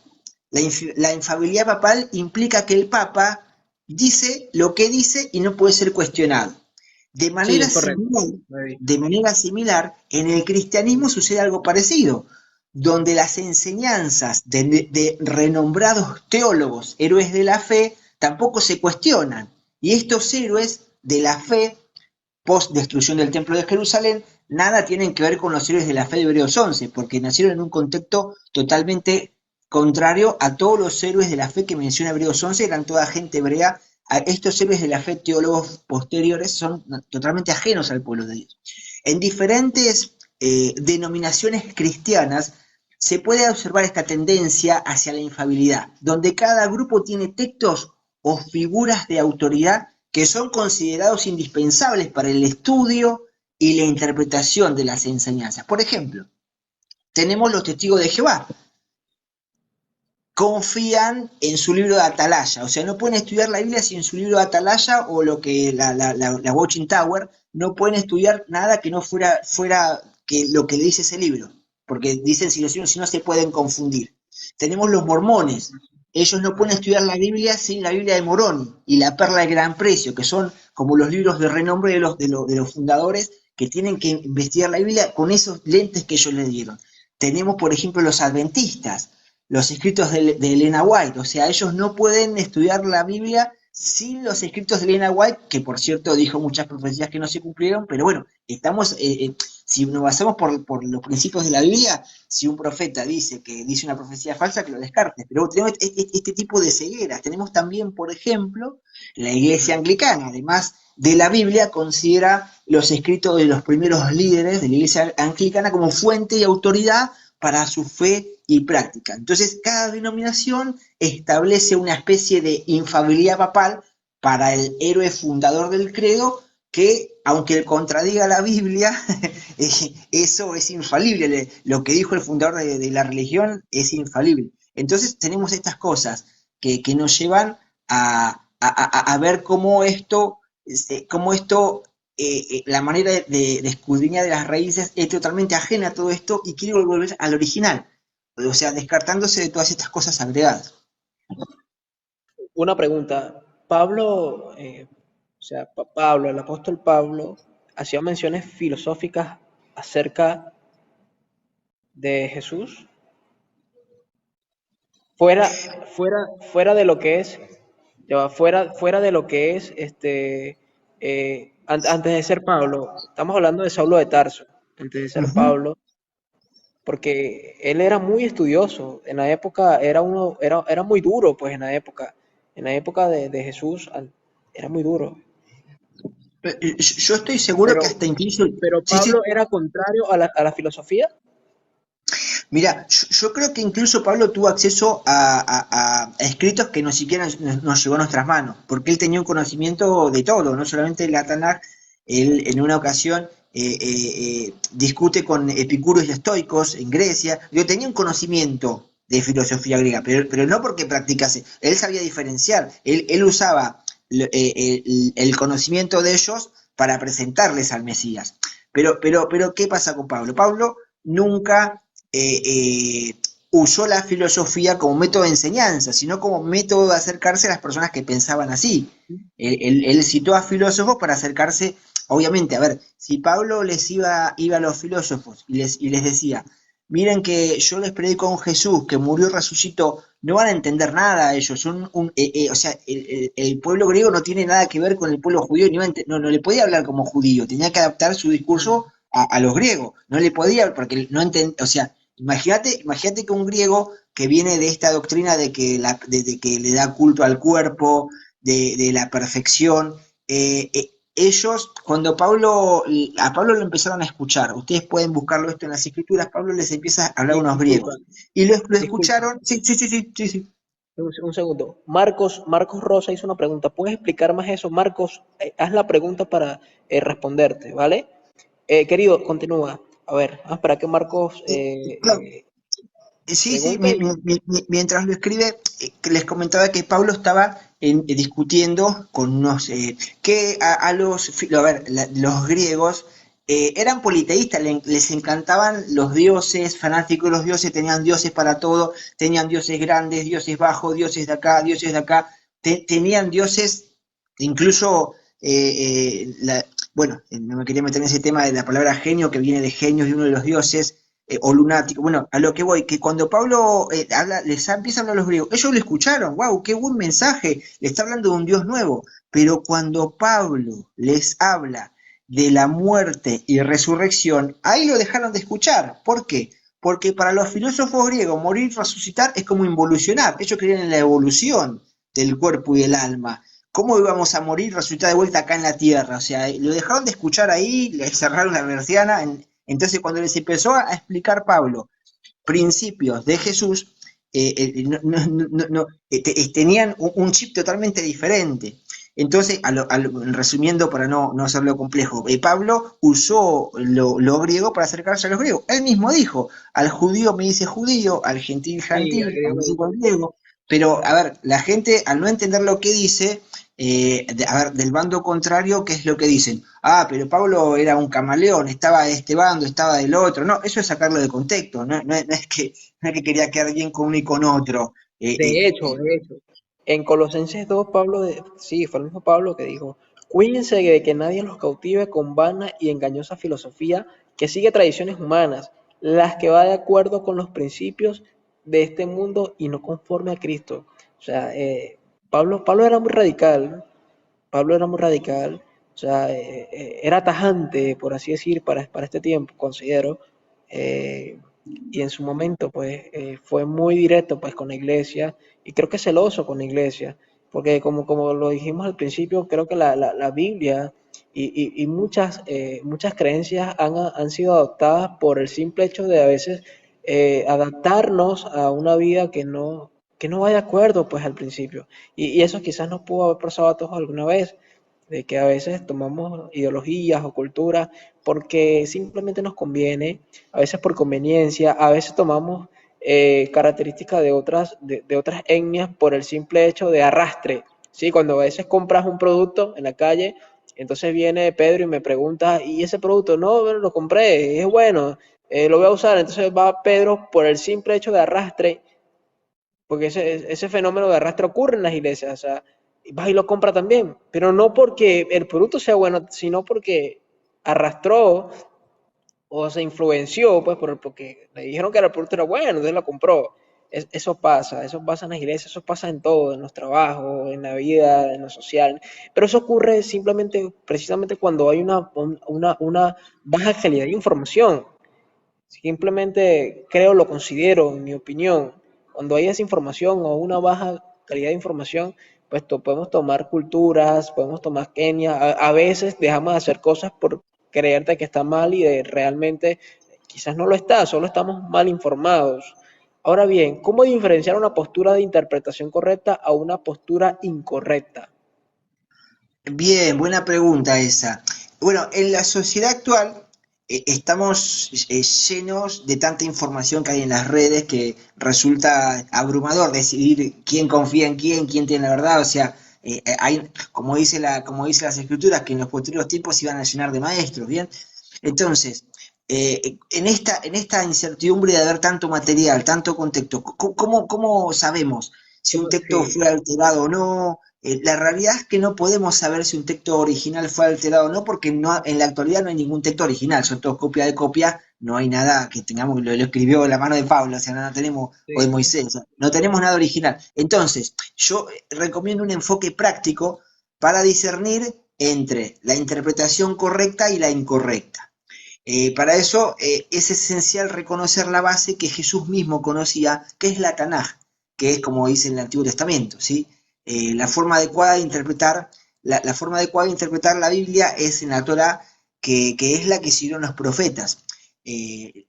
Speaker 2: La infabilidad papal implica que el Papa dice lo que dice y no puede ser cuestionado. De
Speaker 1: Sí,
Speaker 2: manera
Speaker 1: es correcto.
Speaker 2: similar,
Speaker 1: Lo he visto.
Speaker 2: de manera similar, en el cristianismo sucede algo parecido, donde las enseñanzas de renombrados teólogos, héroes de la fe, tampoco se cuestionan. Y estos héroes de la fe, post destrucción del templo de Jerusalén, nada tienen que ver con los héroes de la fe de Hebreos 11, porque nacieron en un contexto totalmente contrario a todos los héroes de la fe que menciona Hebreos 11, eran toda gente hebrea. A estos héroes de la fe, teólogos posteriores, son totalmente ajenos al pueblo de Dios. En diferentes denominaciones cristianas se puede observar esta tendencia hacia la infabilidad, donde cada grupo tiene textos o figuras de autoridad que son considerados indispensables para el estudio y la interpretación de las enseñanzas. Por ejemplo, tenemos los testigos de Jehová, confían en su libro de Atalaya, o sea, no pueden estudiar la Biblia sin su libro de Atalaya o lo que la Watching Tower, no pueden estudiar nada que no fuera que lo que le dice ese libro, porque dicen si no se pueden confundir. Tenemos los mormones, ellos no pueden estudiar la Biblia sin la Biblia de Moroni y la Perla de Gran Precio, que son como los libros de renombre de los fundadores que tienen que investigar la Biblia con esos lentes que ellos les dieron. Tenemos, por ejemplo, los adventistas, los escritos de Elena White, o sea, ellos no pueden estudiar la Biblia sin los escritos de Elena White, que por cierto dijo muchas profecías que no se cumplieron, pero bueno, si nos basamos por los principios de la Biblia, si un profeta dice una profecía falsa, que lo descarte, pero tenemos este tipo de cegueras. Tenemos también, por ejemplo, la iglesia anglicana, además de la Biblia, considera los escritos de los primeros líderes de la iglesia anglicana como fuente y autoridad para su fe y práctica. Entonces, cada denominación establece una especie de infabilidad papal para el héroe fundador del credo que, aunque contradiga la Biblia, eso es infalible. Lo que dijo el fundador de la religión es infalible. Entonces, tenemos estas cosas que nos llevan a ver cómo esto la manera de escudriñar de las raíces es totalmente ajena a todo esto y quiere volver al original, o sea, descartándose de todas estas cosas agregadas.
Speaker 1: Una pregunta. Pablo, o sea, Pablo, el apóstol Pablo, hacía menciones filosóficas acerca de Jesús, fuera de lo que es, ya va, fuera de lo que es, antes de ser Pablo, estamos hablando de Saulo de Tarso, antes de ser
Speaker 2: Ujú.
Speaker 1: Pablo, porque él era muy estudioso, en la época era muy duro, pues en la época de Jesús era muy duro.
Speaker 2: Yo estoy seguro
Speaker 1: Pero,
Speaker 2: que hasta incluso,
Speaker 1: pero
Speaker 2: sí, sí,
Speaker 1: Pablo era contrario a la filosofía.
Speaker 2: mira, yo creo que incluso Pablo tuvo acceso a escritos que no siquiera nos llegó a nuestras manos, porque él tenía un conocimiento de todo, no solamente la Tanakh. Él en una ocasión discute con epicúreos y estoicos en Grecia. Yo tenía un conocimiento de filosofía griega, pero no porque practicase, él sabía diferenciar, él usaba el conocimiento de ellos para presentarles al Mesías. Pero, ¿qué pasa con Pablo? Pablo nunca eh, eh, usó la filosofía como método de enseñanza, sino como método de acercarse a las personas que pensaban así. Él citó a filósofos para acercarse, obviamente, a ver, si Pablo iba a los filósofos y les decía, miren que yo les predico a un Jesús que murió y resucitó, no van a entender nada ellos, o sea, el pueblo griego no tiene nada que ver con el pueblo judío, no le podía hablar como judío, tenía que adaptar su discurso a los griegos, no le podía, porque no entendía, o sea, imagínate que un griego que viene de esta doctrina de que le da culto al cuerpo, de la perfección, ellos, cuando a Pablo lo empezaron a escuchar, ustedes pueden buscarlo esto en las escrituras, Pablo les empieza a hablar unos
Speaker 1: Disculpa,
Speaker 2: griegos, y lo
Speaker 1: disculpa.
Speaker 2: escucharon, sí, sí, sí, sí, sí, sí.
Speaker 1: Un segundo. Marcos Rosa hizo una pregunta. ¿Puedes explicar más eso? Marcos, haz la pregunta para responderte, ¿vale? Querido, continúa. A ver, vamos a esperar que Marcos
Speaker 2: Claro, sí, sí,
Speaker 1: pregunte.
Speaker 2: mientras lo escribe, les comentaba que Pablo estaba discutiendo con unos, que a ver, los griegos eran politeístas, les encantaban los dioses, fanáticos de los dioses, tenían dioses para todo, tenían dioses grandes, dioses bajos, dioses de acá, tenían dioses, incluso, bueno, no me quería meter en ese tema de la palabra genio, que viene de genios de uno de los dioses, o lunático. Bueno, a lo que voy, que cuando Pablo empieza a hablar a los griegos, ellos lo escucharon, wow, qué buen mensaje, le está hablando de un Dios nuevo. Pero cuando Pablo les habla de la muerte y resurrección, ahí lo dejaron de escuchar. ¿Por qué? Porque para los filósofos griegos morir y resucitar es como involucionar. Ellos creían en la evolución del cuerpo y del alma. ¿Cómo íbamos a morir y resucitar de vuelta acá en la tierra? O sea, lo dejaron de escuchar ahí, le cerraron la persiana. Entonces, cuando les empezó a explicar Pablo principios de Jesús, tenían un chip totalmente diferente. Entonces, resumiendo para no hacerlo complejo, Pablo usó lo griego para acercarse a los griegos. Él mismo dijo, al judío me dice judío, al gentil
Speaker 1: Sí, al
Speaker 2: gentil, al
Speaker 1: griego
Speaker 2: griego al
Speaker 1: dice.
Speaker 2: griego. Pero, a ver, la gente al no entender lo que dice, a ver, del bando contrario, ¿qué es lo que dicen? Ah, pero Pablo era un camaleón, estaba de este bando, estaba del otro. No, eso es sacarlo de contexto, no es que quería quedar bien con uno y con otro.
Speaker 1: De hecho, en Colosenses 2, sí, fue el mismo Pablo que dijo, cuídense de que nadie los cautive con vana y engañosa filosofía que sigue tradiciones humanas, las que va de acuerdo con los principios de este mundo y no conforme a Cristo. O sea, Pablo era muy radical, Pablo era muy radical, o sea, era tajante, por así decir, para este tiempo, considero, eh, y en su momento, pues, fue muy directo, pues, con la iglesia, y creo que celoso con la iglesia, porque como lo dijimos al principio, creo que la Biblia y muchas creencias han sido adoptadas por el simple hecho de a veces adaptarnos a una vida que no va de acuerdo, pues, al principio. Y eso quizás nos pudo haber pasado a todos alguna vez, de que a veces tomamos ideologías o culturas porque simplemente nos conviene, a veces por conveniencia, a veces tomamos características de otras etnias por el simple hecho de arrastre. ¿Sí? Cuando a veces compras un producto en la calle, Entonces viene Pedro y me pregunta, ¿y ese producto? No, bueno, lo compré, es bueno, lo voy a usar. Entonces va Pedro por el simple hecho de arrastre, porque ese fenómeno de arrastre ocurre en las iglesias, o sea, y vas y lo compra también, pero no porque el producto sea bueno, sino porque arrastró o se influenció, pues, porque le dijeron que el producto era bueno, entonces lo compró. Eso pasa en las iglesias, eso pasa en todo, en los trabajos, en la vida, en lo social. Pero eso ocurre simplemente, precisamente cuando hay una baja calidad de información. Simplemente creo, lo considero, en mi opinión, cuando hay desinformación o una baja calidad de información, pues podemos tomar culturas, podemos tomar Kenia, a veces dejamos de hacer cosas por creerte que está mal y de realmente quizás no lo está, solo estamos mal informados. Ahora bien, ¿cómo diferenciar una postura de interpretación correcta a una postura incorrecta?
Speaker 2: Bien, buena pregunta esa. Bueno, en la sociedad actual estamos llenos de tanta información que hay en las redes que resulta abrumador decidir quién confía en quién tiene la verdad. O sea, hay, como dice las escrituras, que en los posteriores tiempos se iban a llenar de maestros, ¿bien? Entonces, en esta incertidumbre de haber tanto material, tanto contexto, ¿cómo sabemos si un texto
Speaker 1: Sí,
Speaker 2: fue alterado o no? La realidad es que no podemos saber si un texto original fue alterado o no, porque no, en la actualidad no hay ningún texto original, son todos copia de copia, no hay nada que tengamos, lo escribió la mano de Pablo, o sea, no tenemos, o de
Speaker 1: sí.
Speaker 2: Moisés, o sea, no tenemos nada original. Entonces, yo recomiendo un enfoque práctico para discernir entre la interpretación correcta y la incorrecta. Para eso es esencial reconocer la base que Jesús mismo conocía, que es la Tanaj, que es como dice en el Antiguo Testamento, ¿sí? La forma adecuada de interpretar, la forma adecuada de interpretar la Biblia es en la Torah, que es la que siguieron los profetas. Eh,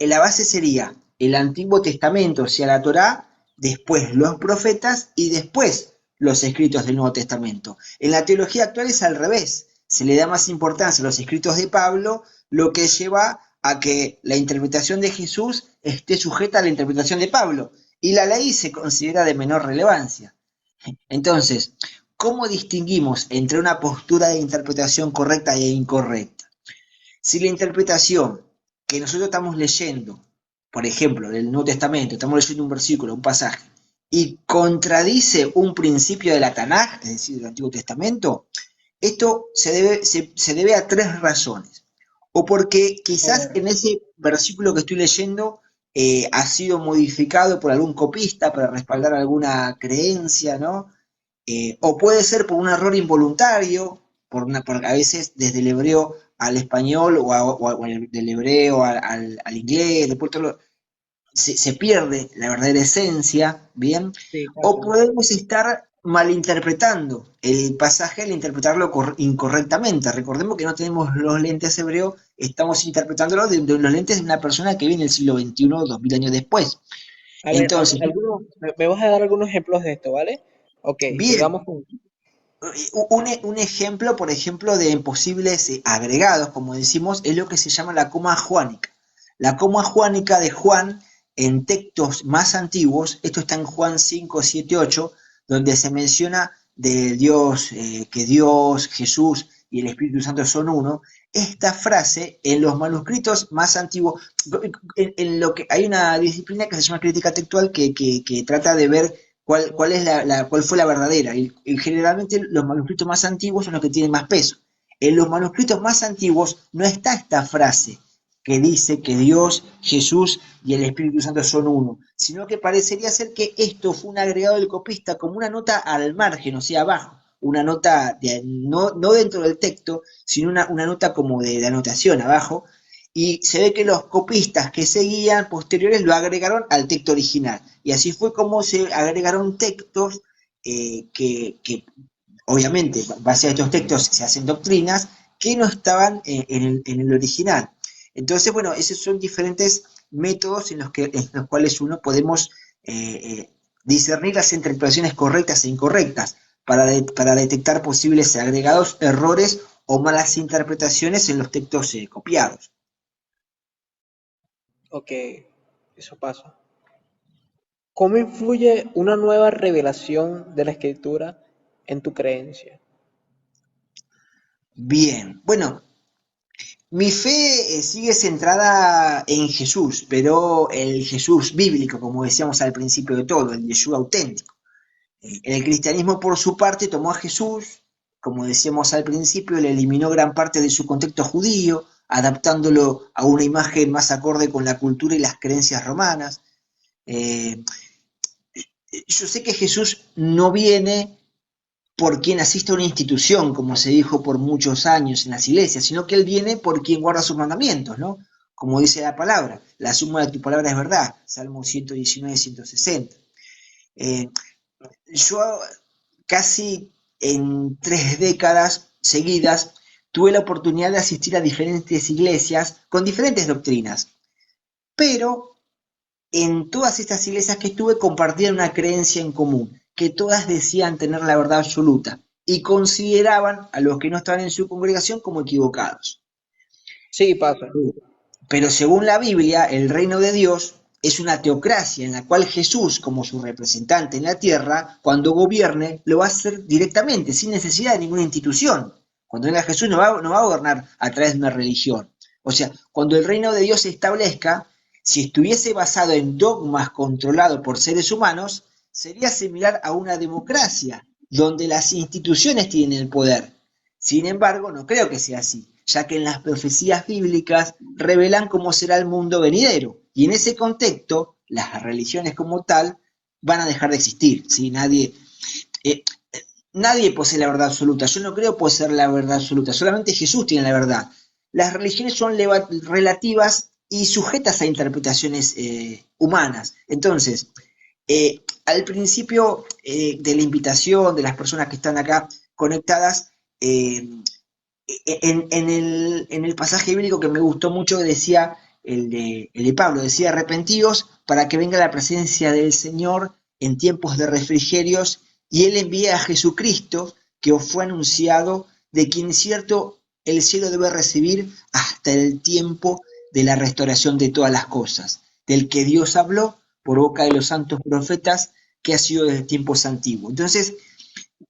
Speaker 2: la base sería el Antiguo Testamento, o sea, la Torah, después los profetas y después los escritos del Nuevo Testamento. En la teología actual es al revés, se le da más importancia a los escritos de Pablo, lo que lleva a que la interpretación de Jesús esté sujeta a la interpretación de Pablo y la ley se considera de menor relevancia. Entonces, ¿cómo distinguimos entre una postura de interpretación correcta e incorrecta? Si la interpretación que nosotros estamos leyendo, por ejemplo, del Nuevo Testamento, estamos leyendo un versículo, un pasaje, y contradice un principio de la Tanaj, es decir, del Antiguo Testamento, esto se debe a tres razones. O porque
Speaker 1: A
Speaker 2: quizás
Speaker 1: ver,
Speaker 2: en ese versículo que estoy leyendo ha sido modificado por algún copista para respaldar alguna creencia, ¿no? O puede ser por un error involuntario, porque a veces desde el hebreo al español del hebreo al inglés, después se pierde la verdadera esencia, ¿bien?
Speaker 1: sí,
Speaker 2: O
Speaker 1: exacto.
Speaker 2: podemos estar malinterpretando el pasaje al interpretarlo incorrectamente. Recordemos que no tenemos los lentes hebreos, estamos interpretándolo de los lentes de una persona que viene el siglo XXI, 2000 años después.
Speaker 1: A ver,
Speaker 2: Entonces,
Speaker 1: me vas a dar algunos ejemplos de esto, ¿vale? Ok,
Speaker 2: bien,
Speaker 1: sigamos con...
Speaker 2: un ejemplo, por ejemplo, de posibles agregados, como decimos, es lo que se llama la coma juánica. La coma juánica de Juan en textos más antiguos, esto está en Juan 5, 7, 8, donde se menciona de Dios, que Dios, Jesús y el Espíritu Santo son uno. Esta frase en los manuscritos más antiguos, en lo que hay una disciplina que se llama crítica textual que trata de ver cuál fue la verdadera. Y generalmente los manuscritos más antiguos son los que tienen más peso. En los manuscritos más antiguos no está esta frase que dice que Dios, Jesús y el Espíritu Santo son uno, sino que parecería ser que esto fue un agregado del copista como una nota al margen, o sea, abajo, una nota no dentro del texto, sino una nota como de anotación abajo, y se ve que los copistas que seguían posteriores lo agregaron al texto original. Y así fue como se agregaron textos que obviamente, base a estos textos se hacen doctrinas que no estaban en el original. Entonces, bueno, esos son diferentes métodos en los cuales uno podemos discernir las interpretaciones correctas e incorrectas para detectar posibles agregados, errores o malas interpretaciones en los textos copiados.
Speaker 1: Ok, eso pasa. ¿Cómo influye una nueva revelación de la escritura en tu creencia?
Speaker 2: Bien, bueno, mi fe sigue centrada en Jesús, pero el Jesús bíblico, como decíamos al principio de todo, el Yeshua auténtico. El cristianismo, por su parte, tomó a Jesús, como decíamos al principio, le eliminó gran parte de su contexto judío, adaptándolo a una imagen más acorde con la cultura y las creencias romanas. Eh, yo sé que Jesús no viene por quien asiste a una institución, como se dijo por muchos años en las iglesias, sino que Él viene por quien guarda sus mandamientos, ¿no? Como dice la palabra, la suma de tu palabra es verdad, Salmo 119, 160. Eh, yo casi en 3 décadas seguidas tuve la oportunidad de asistir a diferentes iglesias con diferentes doctrinas, pero en todas estas iglesias que estuve compartían una creencia en común, que todas decían tener la verdad absoluta y consideraban a los que no estaban en su congregación como equivocados.
Speaker 1: Sí, pasa.
Speaker 2: Pero según la Biblia, el reino de Dios es una teocracia en la cual Jesús, como su representante en la tierra, cuando gobierne, lo va a hacer directamente, sin necesidad de ninguna institución. Cuando venga Jesús no va a gobernar a través de una religión. O sea, cuando el reino de Dios se establezca, si estuviese basado en dogmas controlados por seres humanos, sería similar a una democracia, donde las instituciones tienen el poder. Sin embargo, no creo que sea así, ya que en las profecías bíblicas revelan cómo será el mundo venidero. Y en ese contexto, las religiones como tal van a dejar de existir. ¿Sí? Eh, nadie posee la verdad absoluta. Yo no creo poseer la verdad absoluta. Solamente Jesús tiene la verdad. Las religiones son relativas y sujetas a interpretaciones humanas. Entonces, al principio de la invitación de las personas que están acá conectadas, en el pasaje bíblico que me gustó mucho decía, el de Pablo, decía, arrepentíos para que venga la presencia del Señor en tiempos de refrigerios, y Él envía a Jesucristo, que os fue anunciado, de quien cierto el cielo debe recibir hasta el tiempo de la restauración de todas las cosas, del que Dios habló por boca de los santos profetas, que ha sido desde tiempos antiguos. Entonces,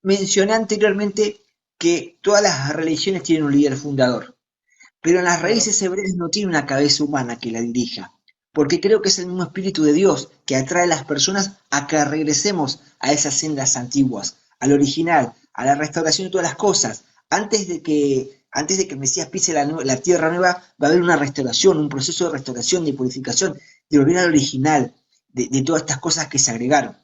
Speaker 2: mencioné anteriormente que todas las religiones tienen un líder fundador, pero en las
Speaker 1: Claro.
Speaker 2: raíces hebreas no tiene una cabeza humana que la dirija, porque creo que es el mismo Espíritu de Dios que atrae a las personas a que regresemos a esas sendas antiguas, al original, a la restauración de todas las cosas. Antes de que el Mesías pise la tierra nueva, va a haber una restauración, un proceso de restauración, de purificación, de volver al original, de todas estas cosas que se agregaron.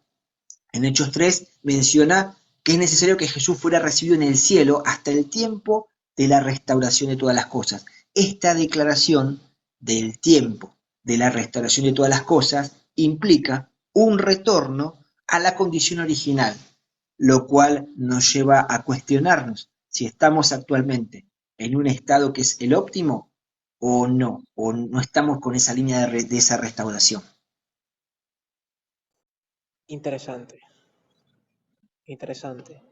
Speaker 2: En Hechos 3 menciona que es necesario que Jesús fuera recibido en el cielo hasta el tiempo de la restauración de todas las cosas. Esta declaración del tiempo de la restauración de todas las cosas implica un retorno a la condición original, lo cual nos lleva a cuestionarnos si estamos actualmente en un estado que es el óptimo o no estamos con esa línea de esa restauración.
Speaker 1: Interesante, interesante.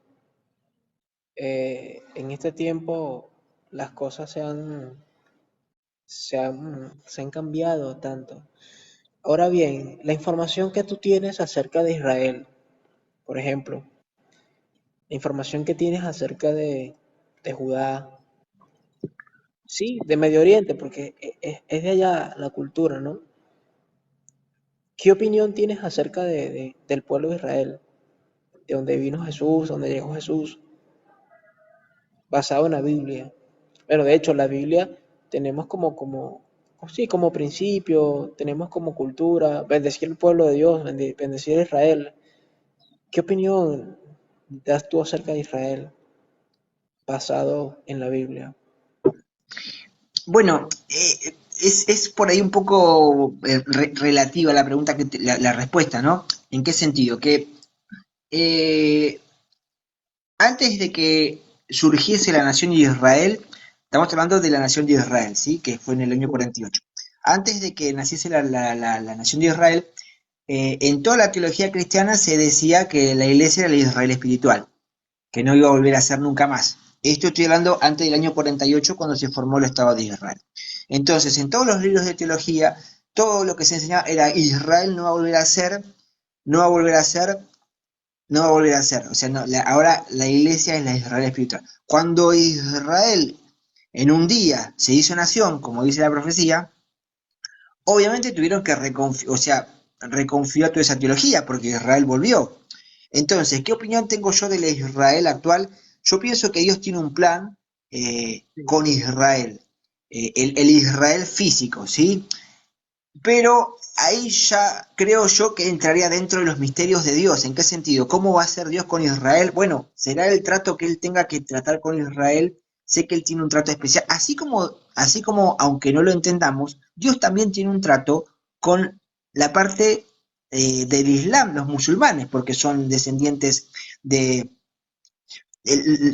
Speaker 1: En este tiempo las cosas se han cambiado tanto. Ahora bien, la información que tú tienes acerca de Israel, por ejemplo, la información que tienes acerca de Judá, sí, de Medio Oriente, porque es de allá la cultura, ¿no? ¿Qué opinión tienes acerca del pueblo de Israel, de donde vino Jesús, donde llegó Jesús, basado en la Biblia? Bueno, de hecho, la Biblia tenemos sí, como principio, tenemos como cultura, bendecir el pueblo de Dios, bendecir a Israel. ¿Qué opinión das tú acerca de Israel basado en la Biblia?
Speaker 2: Bueno, es por ahí un poco relativa la pregunta, la respuesta, ¿no? ¿En qué sentido? Que eh, antes de que surgiese la nación de Israel, estamos hablando de la nación de Israel, ¿sí? Que fue en el año 48. Antes de que naciese la nación de Israel, en toda la teología cristiana se decía que la iglesia era el Israel espiritual, que no iba a volver a ser nunca más. Esto estoy hablando antes del año 48, cuando se formó el Estado de Israel. Entonces, en todos los libros de teología, todo lo que se enseñaba era Israel no va a volver a ser no va a volver a ser. O sea, no, ahora la iglesia es la Israel espiritual. Cuando Israel en un día se hizo nación, como dice la profecía, obviamente tuvieron que reconfigurar toda esa teología, porque Israel volvió. Entonces, ¿qué opinión tengo yo de la Israel actual? Yo pienso que Dios tiene un plan
Speaker 1: Sí,
Speaker 2: con Israel, el Israel físico, ¿sí? Pero ahí ya creo yo que entraría dentro de los misterios de Dios. ¿En qué sentido? ¿Cómo va a ser Dios con Israel? Bueno, será el trato que él tenga que tratar con Israel. Sé que él tiene un trato especial. Así como, aunque no lo entendamos, Dios también tiene un trato con la parte del Islam, los musulmanes, porque son descendientes de,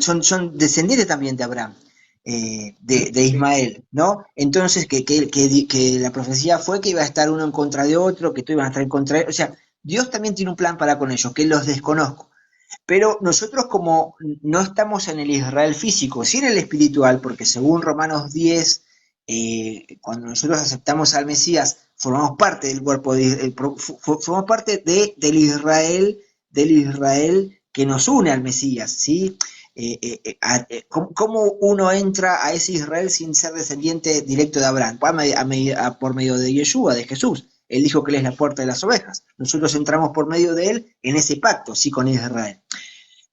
Speaker 2: son descendientes también de Abraham, de
Speaker 1: sí,
Speaker 2: Ismael, ¿no? Entonces, que la profecía fue que iba a estar uno en contra de otro, que tú ibas a estar en contra de... O sea, Dios también tiene un plan para con ellos, que los desconozco. Pero nosotros como no estamos en el Israel físico, sí en el espiritual, porque según Romanos 10, cuando nosotros aceptamos al Mesías, formamos parte del cuerpo formamos parte del Israel que nos une al Mesías, ¿sí? ¿Cómo uno entra a ese Israel sin ser descendiente directo de Abraham? Por medio de Yeshua, de Jesús. Él dijo que él es la puerta de las ovejas. Nosotros entramos por medio de él en ese pacto, sí, con Israel.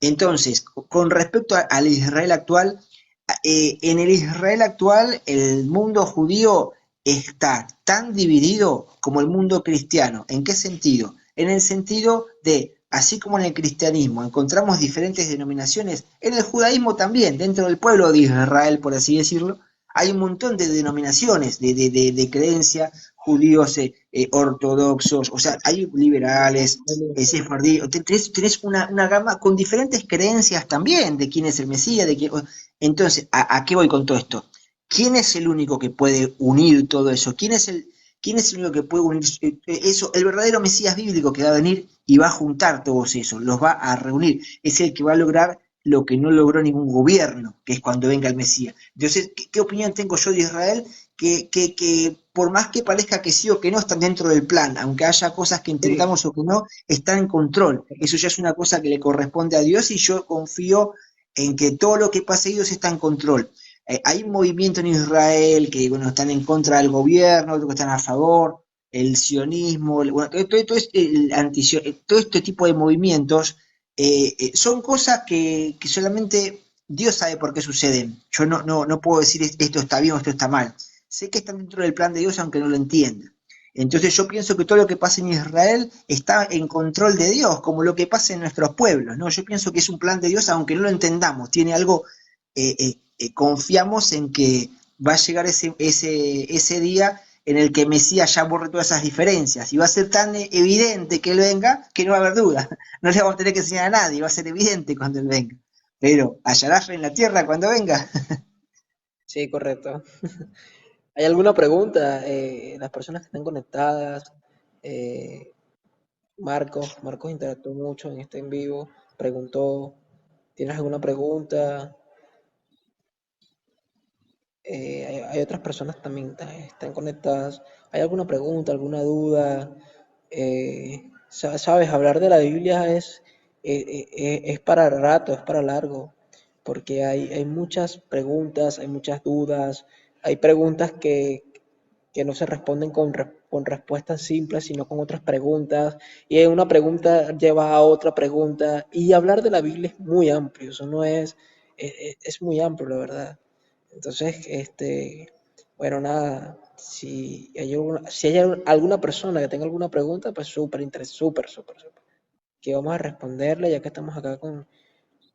Speaker 2: Entonces, con respecto al Israel actual, en el Israel actual el mundo judío está tan dividido como el mundo cristiano. ¿En qué sentido? En el sentido de, así como en el cristianismo encontramos diferentes denominaciones, en el judaísmo también, dentro del pueblo de Israel, por así decirlo, hay un montón de denominaciones de creencia, judíos ortodoxos, o sea, hay liberales, sefardí, tenés una gama con diferentes creencias también de quién es el Mesías, de quién, entonces, ¿a qué voy con todo esto? ¿Quién es el único que puede unir todo eso? ¿Quién es el único que puede unir eso? El verdadero Mesías bíblico que va a venir y va a juntar todos esos, los va a reunir. Es el que va a lograr lo que no logró ningún gobierno, que es cuando venga el Mesías. Entonces, ¿qué opinión tengo yo de Israel? Que por más que parezca que sí o que no, están dentro del plan, aunque haya cosas que
Speaker 1: sí,
Speaker 2: entendamos o que no, están en control. Eso ya es una cosa que le corresponde a Dios y yo confío en que todo lo que pase Dios está en control. Hay un movimiento en Israel que bueno, están en contra del gobierno, otros que están a favor, el sionismo, bueno, todo este tipo de movimientos son cosas que solamente Dios sabe por qué suceden. Yo no puedo decir esto está bien o esto está mal. Sé que están dentro del plan de Dios aunque no lo entienda. Entonces yo pienso que todo lo que pasa en Israel está en control de Dios, como lo que pasa en nuestros pueblos, ¿no? Yo pienso que es un plan de Dios aunque no lo entendamos, tiene algo, confiamos en que va a llegar ese día en el que Mesías ya borre todas esas diferencias y va a ser tan evidente que él venga que no va a haber duda, no le vamos a tener que enseñar a nadie, va a ser evidente cuando él venga. Pero, ¿hallará fe en la tierra cuando venga?
Speaker 1: sí, correcto. ¿Hay alguna pregunta? Las personas que están conectadas, eh, Marcos interactuó mucho en este en vivo, preguntó, ¿tienes alguna pregunta? Hay otras personas también están conectadas. ¿Hay alguna pregunta, alguna duda? Sabes, hablar de la Biblia es para rato, es para largo, porque hay muchas preguntas, hay muchas dudas, hay preguntas que no se responden con respuestas simples, sino con otras preguntas, y una pregunta lleva a otra pregunta, y hablar de la Biblia es muy amplio, eso no es muy amplio, la verdad. Entonces, bueno, nada, si hay alguna persona que tenga alguna pregunta, pues súper interesante, súper, que vamos a responderle ya que estamos acá con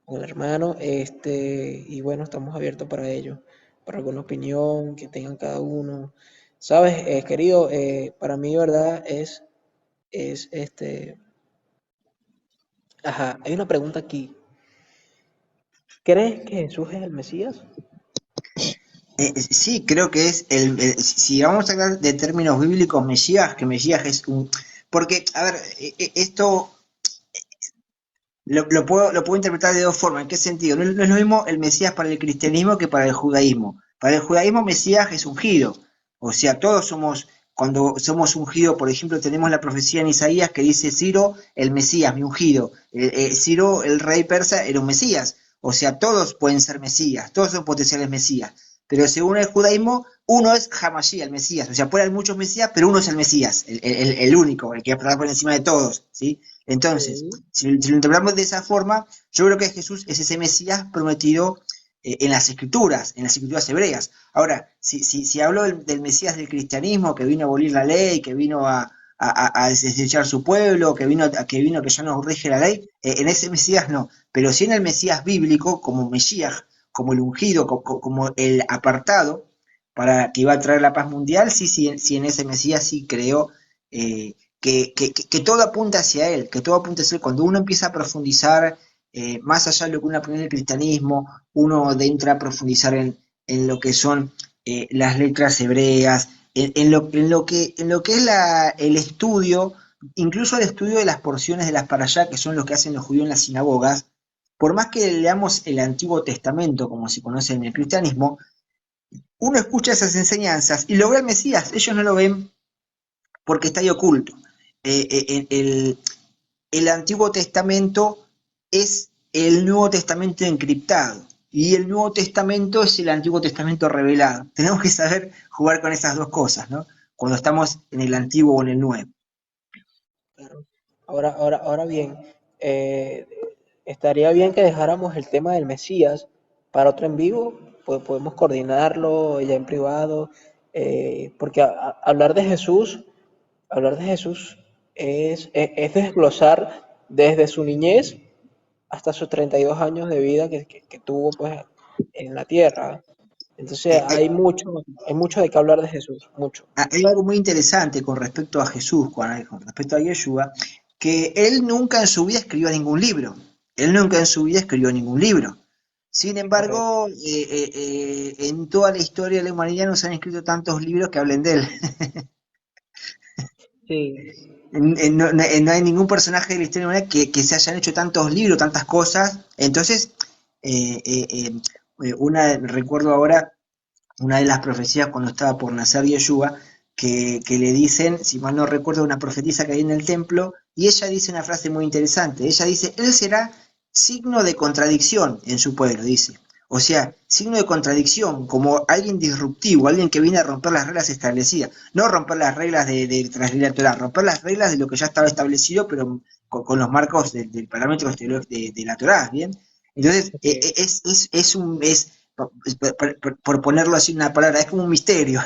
Speaker 1: el hermano, y bueno, estamos abiertos para ello, para alguna opinión que tengan cada uno. Sabes, querido, para mí, verdad, ajá, hay una pregunta aquí. ¿Crees que Jesús es el Mesías?
Speaker 2: Sí, creo que es si vamos a hablar de términos bíblicos, Mesías, que Mesías es un... Porque, a ver, esto lo puedo interpretar de dos formas. ¿En qué sentido? No es lo mismo el Mesías para el cristianismo que para el judaísmo. Para el judaísmo, Mesías es ungido. O sea, todos somos cuando somos ungidos, por ejemplo, tenemos la profecía en Isaías que dice Ciro, el Mesías, mi ungido. Ciro, el rey persa, era un Mesías. O sea, todos pueden ser Mesías, todos son potenciales Mesías. Pero según el judaísmo, uno es Hamashiach, el Mesías. O sea, pueden haber muchos Mesías, pero uno es el Mesías, el único, el que va a estar por encima de todos, ¿sí? Entonces,
Speaker 1: Sí.
Speaker 2: si lo interpretamos de esa forma, yo creo que Jesús es ese Mesías prometido en las escrituras hebreas. Ahora, si hablo del Mesías del cristianismo, que vino a abolir la ley, que vino a desechar su pueblo, que ya nos rige la ley, en ese Mesías no. Pero sí en el Mesías bíblico, como Mesías, como el ungido, como el apartado, para que iba a traer la paz mundial, sí en ese Mesías sí creo que todo apunta hacia él, que todo apunta hacia él. Cuando uno empieza a profundizar más allá de lo que uno aprende en el cristianismo, uno entra a profundizar en lo que son las letras hebreas, en lo que es el estudio, incluso el estudio de las porciones de las parashá, que son lo que hacen los judíos en las sinagogas, por más que leamos el Antiguo Testamento, como se conoce en el cristianismo, uno escucha esas enseñanzas y lo ve al Mesías, ellos no lo ven porque está ahí oculto. El Antiguo Testamento es el Nuevo Testamento encriptado y el Nuevo Testamento es el Antiguo Testamento revelado. Tenemos que saber jugar con esas dos cosas, ¿no? Cuando estamos en el Antiguo o en el Nuevo.
Speaker 1: Claro. Ahora bien, eh, estaría bien que dejáramos el tema del Mesías para otro en vivo, pues podemos coordinarlo ya en privado, porque hablar de Jesús es desglosar desde su niñez hasta sus 32 años de vida que tuvo pues en la tierra. Entonces
Speaker 2: Hay,
Speaker 1: hay mucho de qué hablar de Jesús, mucho.
Speaker 2: hay algo muy interesante con respecto a Jesús, con respecto a Yeshua, que él nunca en su vida escribió ningún libro. Él nunca en su vida escribió ningún libro. Sin
Speaker 1: Correcto.
Speaker 2: embargo, en toda la historia de la humanidad no se han escrito tantos libros que hablen de él.
Speaker 1: Sí,
Speaker 2: No hay ningún personaje de la historia humana que se hayan hecho tantos libros, tantas cosas. Entonces, eh, eh, recuerdo ahora una de las profecías cuando estaba por nacer Yeshua, que le dicen, si mal no recuerdo, una profetisa que hay en el templo, y ella dice una frase muy interesante. Ella dice, él será signo de contradicción en su pueblo, dice. O sea, signo de contradicción, como alguien disruptivo, alguien que viene a romper las reglas establecidas. No romper las reglas de transgredir la Torah, romper las reglas de lo que ya estaba establecido, pero con los marcos del parámetros de la Torah, ¿bien? Entonces,
Speaker 1: así es.
Speaker 2: por ponerlo así una palabra, es como un misterio,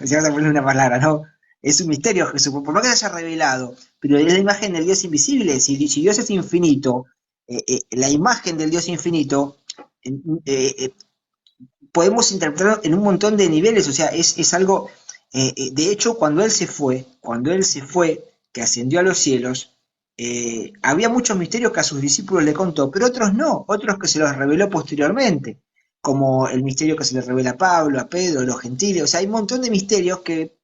Speaker 2: si vas a poner una palabra, ¿no? Es un misterio Jesús, por más que se haya revelado, pero es la imagen del Dios invisible. Si Dios es infinito, la imagen del Dios infinito, eh, eh, podemos interpretarlo en un montón de niveles, o sea, es algo, de hecho, cuando Él se fue, que ascendió a los cielos, había muchos misterios que a sus discípulos le contó, pero otros no, otros que se los reveló posteriormente, como el misterio que se le revela a Pablo, a Pedro, a los gentiles, o sea, hay un montón de misterios que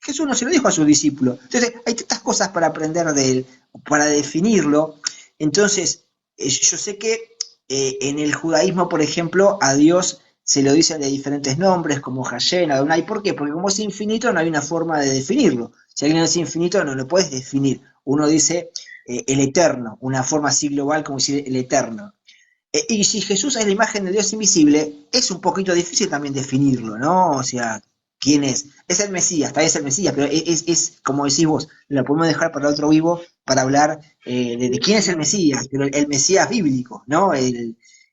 Speaker 2: Jesús no se lo dijo a sus discípulos. Entonces, hay tantas cosas para aprender de él, para definirlo. Entonces, yo sé que en el judaísmo, por ejemplo, a Dios se lo dice de diferentes nombres, como Hashem, Adonai. ¿Por qué? Porque como es infinito, no hay una forma de definirlo. Si alguien es infinito, no lo puedes definir. Uno dice el eterno, una forma así global como decir el eterno. Y si Jesús es la imagen de Dios invisible, es un poquito difícil también definirlo, ¿no? O sea, ¿quién es? Es el Mesías, tal vez es el Mesías, pero como decís vos, lo podemos dejar para otro vivo para hablar de quién es el Mesías, pero el Mesías bíblico, ¿no?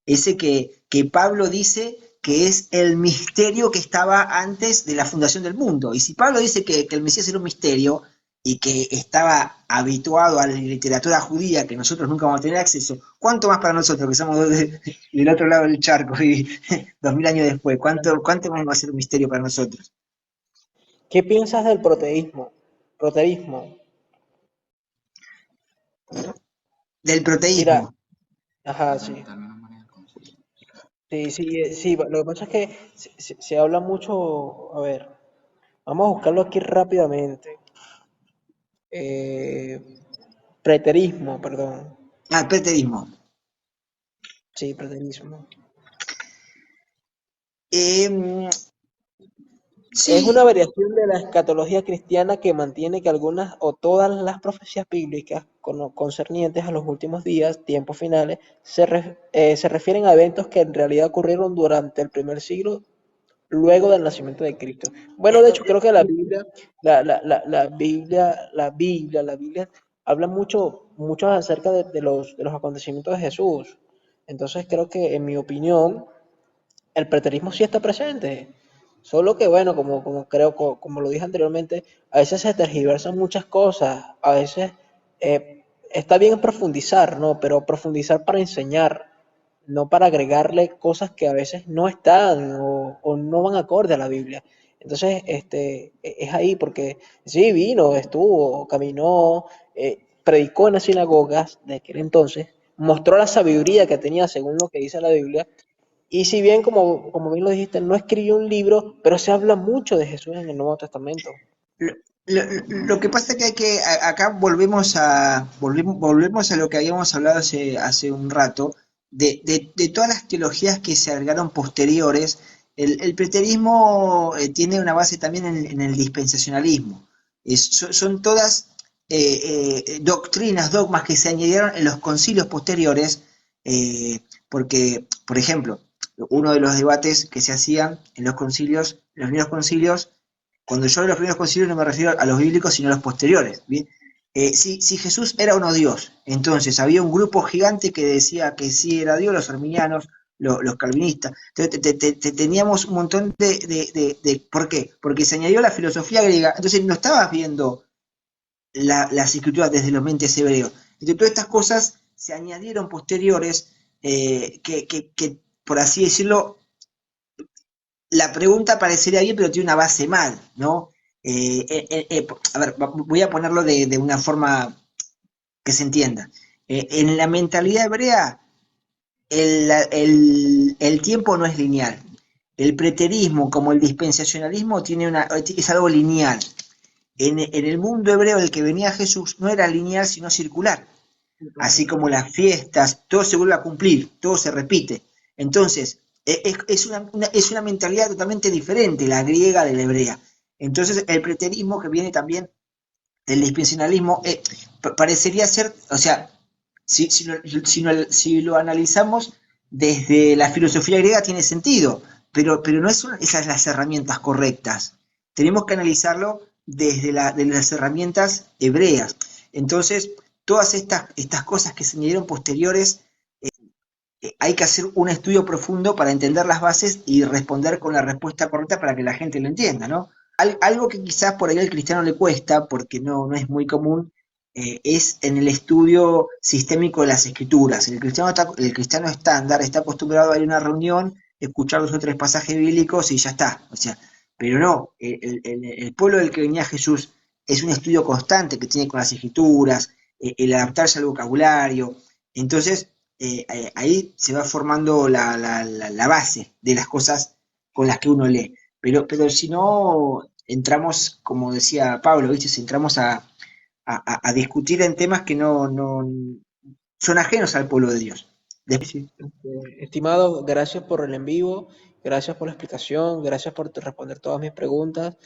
Speaker 2: Ese que Pablo dice que es el misterio que estaba antes de la fundación del mundo. Y si Pablo dice que el Mesías era un misterio, y que estaba habituado a la literatura judía que nosotros nunca vamos a tener acceso, ¿cuánto más para nosotros que somos del otro lado del charco y 2000 años después? ¿Cuánto más va a ser un misterio para nosotros?
Speaker 1: ¿Qué piensas del proteísmo? Proteísmo.
Speaker 2: Del
Speaker 1: Mira,
Speaker 2: proteísmo.
Speaker 1: ajá, sí. Sí, lo que pasa es que se habla mucho, a ver, vamos a buscarlo aquí rápidamente. Eh, preterismo, perdón.
Speaker 2: Ah, el preterismo.
Speaker 1: Sí, preterismo.
Speaker 2: Eh,
Speaker 1: Es una
Speaker 2: Sí,
Speaker 1: variación de la escatología cristiana que mantiene que algunas o todas las profecías bíblicas concernientes a los últimos días, tiempos finales, se refieren a eventos que en realidad ocurrieron durante el primer siglo luego del nacimiento de Cristo. Bueno, de hecho, creo que la Biblia, la Biblia habla mucho acerca de los acontecimientos de Jesús. Entonces, creo que, en mi opinión, el preterismo sí está presente. Solo que, bueno, como lo dije anteriormente, a veces se tergiversan muchas cosas. A veces está bien profundizar, ¿no? Pero profundizar para enseñar, no para agregarle cosas que a veces no están o no van acorde a la Biblia. Entonces, es ahí porque sí vino, estuvo, caminó, predicó en las sinagogas de aquel entonces, mostró la sabiduría que tenía según lo que dice la Biblia, y si bien, como bien lo dijiste, no escribió un libro, pero se habla mucho de Jesús en el Nuevo Testamento.
Speaker 2: lo, lo que pasa es que acá volvemos a lo que habíamos hablado hace un rato, de todas las teologías que se agregaron posteriores. El preterismo tiene una base también en el dispensacionalismo. Son todas doctrinas, dogmas que se añadieron en los concilios posteriores, porque, por ejemplo, uno de los debates que se hacían en los concilios, en los primeros concilios, cuando yo de los primeros concilios no me refiero a los bíblicos, sino a los posteriores. ¿Bien? Si Jesús era o no Dios, entonces había un grupo gigante que decía que sí era Dios, los arminianos, los calvinistas. Entonces teníamos un montón ¿por qué? Porque se añadió la filosofía griega, entonces no estabas viendo las escrituras desde los mentes hebreos. Entonces todas estas cosas se añadieron posteriores, por así decirlo, la pregunta parecería bien, pero tiene una base mal, ¿no? A ver, voy a ponerlo de una forma que se entienda. En la mentalidad hebrea, el tiempo no es lineal. El preterismo, como el dispensacionalismo, es algo lineal. En el mundo hebreo el que venía Jesús no era lineal, sino circular. Así como las fiestas, todo se vuelve a cumplir, todo se repite. Entonces, es una mentalidad totalmente diferente la griega de la hebrea. Entonces, el preterismo que viene también del dispensacionalismo parecería ser, o sea, si lo analizamos desde la filosofía griega tiene sentido, pero no son esas las herramientas correctas. Tenemos que analizarlo de las herramientas hebreas. Entonces, todas estas cosas que se añadieron posteriores, hay que hacer un estudio profundo para entender las bases y responder con la respuesta correcta para que la gente lo entienda, ¿no? Algo que quizás por ahí al cristiano le cuesta, porque no es muy común, es en el estudio sistémico de las escrituras. El cristiano estándar está acostumbrado a ir a una reunión, escuchar dos o tres pasajes bíblicos y ya está. O sea, pero no, el pueblo del que venía Jesús es un estudio constante que tiene con las escrituras, el adaptarse al vocabulario. Entonces, ahí se va formando la base de las cosas con las que uno lee. Pero si no, entramos, como decía Pablo, ¿viste? Si entramos a discutir en temas que no son ajenos al pueblo de Dios. Sí.
Speaker 1: Estimado, gracias por el en vivo, gracias por la explicación, gracias por responder todas mis preguntas.